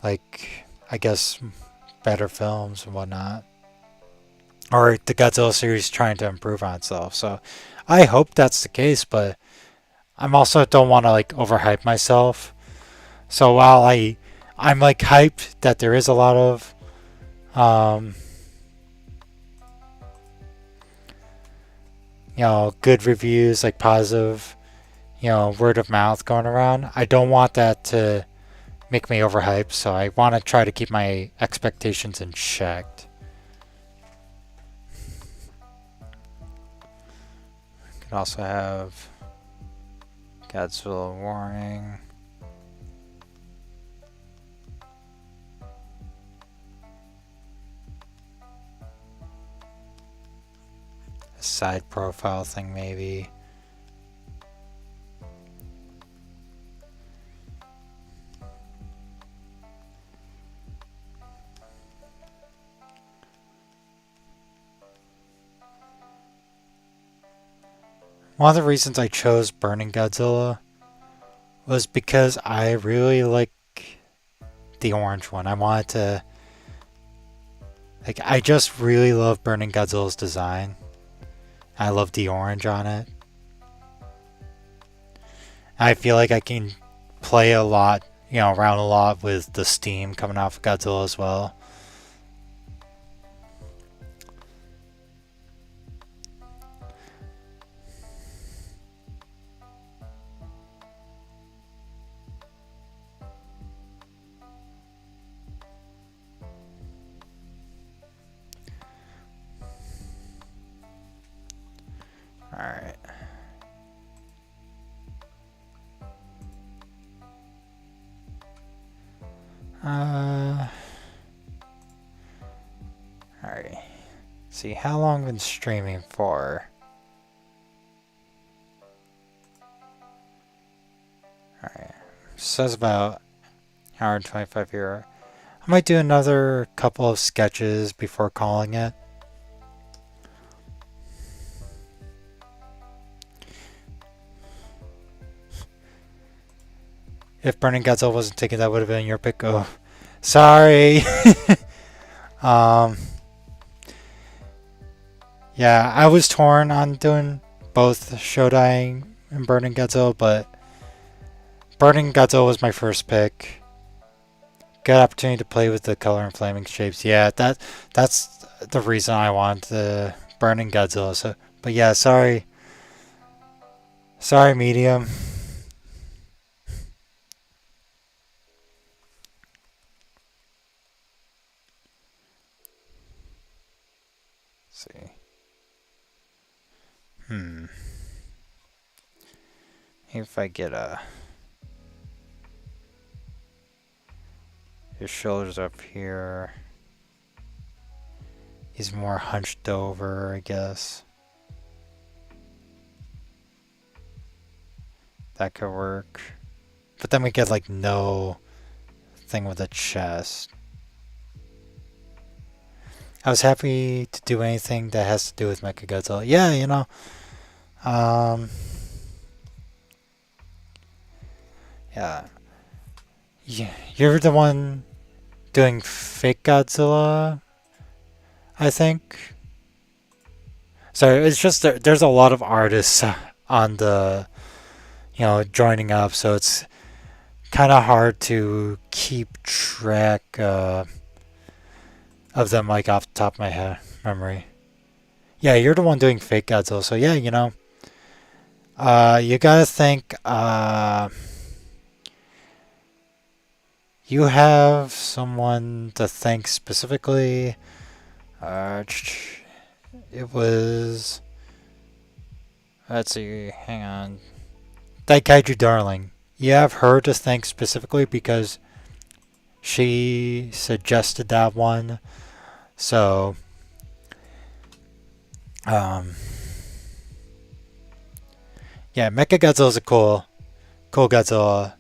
S1: like, I guess, better films and whatnot. Or the Godzilla series trying to improve on itself. So I hope that's the case, but I'm also don't want to, like, overhype myself. So while I'm, like, hyped that there is a lot of, you know, good reviews, like positive, you know, word of mouth going around. I don't want that to make me overhyped, so I want to try to keep my expectations in check. Could also have Godzilla warning. Side profile thing maybe. One of the reasons I chose Burning Godzilla was because I really like the orange one. I wanted to, like, I just really love Burning Godzilla's design. I love the orange on it. I feel like I can play a lot, you know, around a lot with the steam coming off of Godzilla as well. Alright. See, how long I've been streaming for? Alright. Says about an hour and 25 here. I might do another couple of sketches before calling it. If Burning Godzilla wasn't taken, that would have been your pick. Oh, sorry. Yeah, I was torn on doing both Shodai and Burning Godzilla, but Burning Godzilla was my first pick. Good opportunity to play with the color and flaming shapes. Yeah, that's the reason I want the Burning Godzilla. So, but yeah, sorry, medium. Let's see. If I get his shoulders up here. He's more hunched over, I guess. That could work. But then we get like no thing with the chest. I was happy to do anything that has to do with Mechagodzilla. Yeah, you know. Yeah. You're the one doing fake Godzilla, I think. So it's just there's a lot of artists on the, joining up, so it's kind of hard to keep track of them like off the top of my head memory. Yeah, you're the one doing fake Godzilla, so yeah, you gotta think. You have someone to thank specifically. It was. Let's see. Hang on. Daikaiju Darling. You have her to thank specifically because she suggested that one. So. Yeah, Mechagodzilla is a cool Godzilla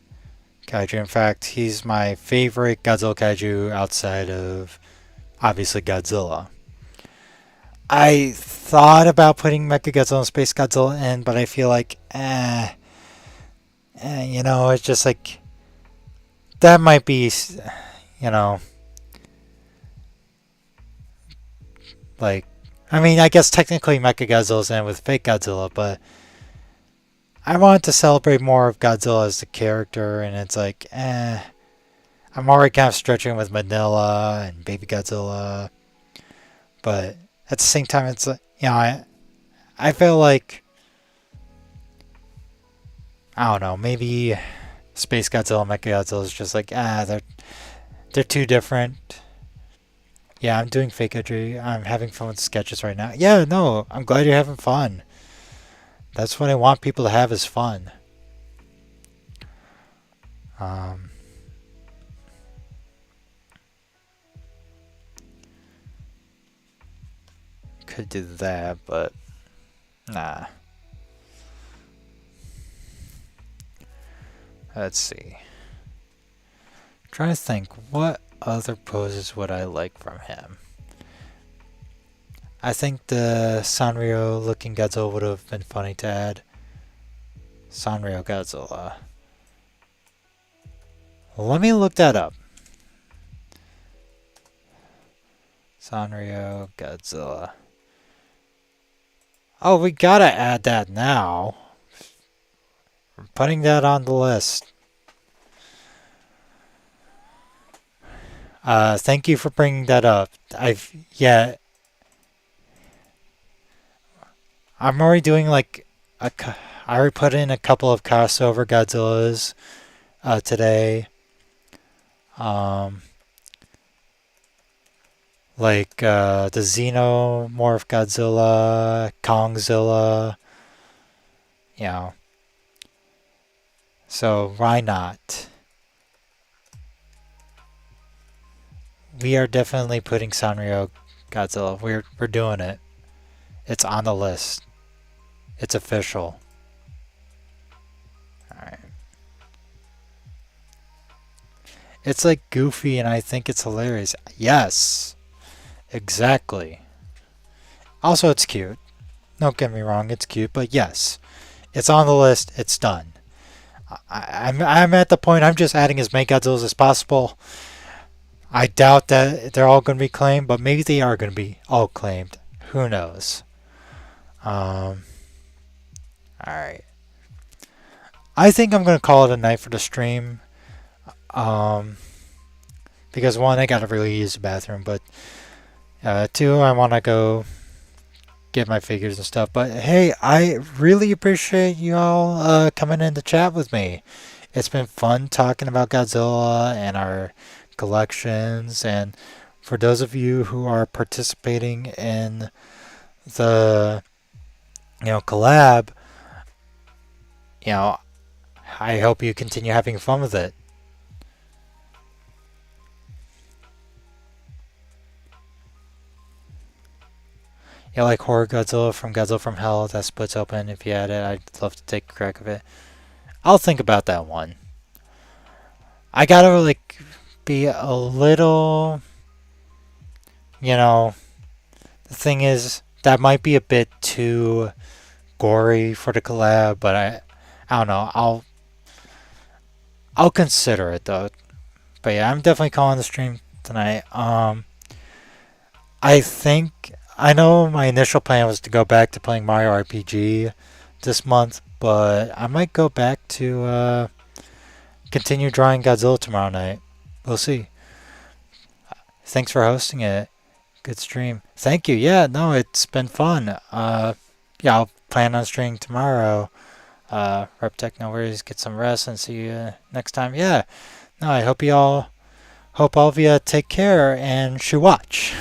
S1: kaiju. In fact, he's my favorite Godzilla kaiju outside of, obviously, Godzilla. I thought about putting Mechagodzilla and Space Godzilla in, but I feel like, it's just like, that might be, like, I mean, I guess technically Mechagodzilla's in with fake Godzilla, but I wanted to celebrate more of Godzilla as the character, and it's like, I'm already kind of stretching with Manila and Baby Godzilla, but at the same time, it's like, I feel like, I don't know, maybe Space Godzilla and Mechagodzilla is just like, they're too different. Yeah, I'm doing fake edgy. I'm having fun with sketches right now. Yeah, no, I'm glad you're having fun. That's what I want people to have is fun. Could do that, but nah. Let's see. Trying to think, what other poses would I like from him? I think the Sanrio looking Godzilla would have been funny to add. Sanrio Godzilla. Let me look that up. Sanrio Godzilla. Oh, we gotta add that now. I'm putting that on the list. Thank you for bringing that up. I'm already doing like I already put in a couple of crossover Godzillas today. Like the Xenomorph Godzilla, Kongzilla, So why not? We are definitely putting Sanrio Godzilla. We're doing it. It's on the list. It's official. Alright. It's like goofy and I think it's hilarious. Yes. Exactly. Also, it's cute. Don't get me wrong, it's cute, but yes. It's on the list. It's done. I'm at the point I'm just adding as many Godzillas as possible. I doubt that they're all going to be claimed, but maybe they are going to be all claimed. Who knows? Alright. I think I'm going to call it a night for the stream. Because one, I got to really use the bathroom, but two, I want to go get my figures and stuff. But hey, I really appreciate you all coming in to chat with me. It's been fun talking about Godzilla and our collections, and for those of you who are participating in the collab, I hope you continue having fun with it. Yeah, like Horror Godzilla from Godzilla from Hell, that splits open. If you had it, I'd love to take a crack of it. I'll think about that one. I gotta be a little, the thing is that might be a bit too gory for the collab, but I don't know. I'll consider it though. But yeah, I'm definitely calling the stream tonight. I know my initial plan was to go back to playing Mario RPG this month, but I might go back to continue drawing Godzilla tomorrow night. We'll see. Thanks for hosting it. Good stream. Thank you. Yeah, no, it's been fun. Yeah, I'll plan on streaming tomorrow. Reptech, no worries. Get some rest and see you next time. Yeah. No, I hope all of you take care and should watch.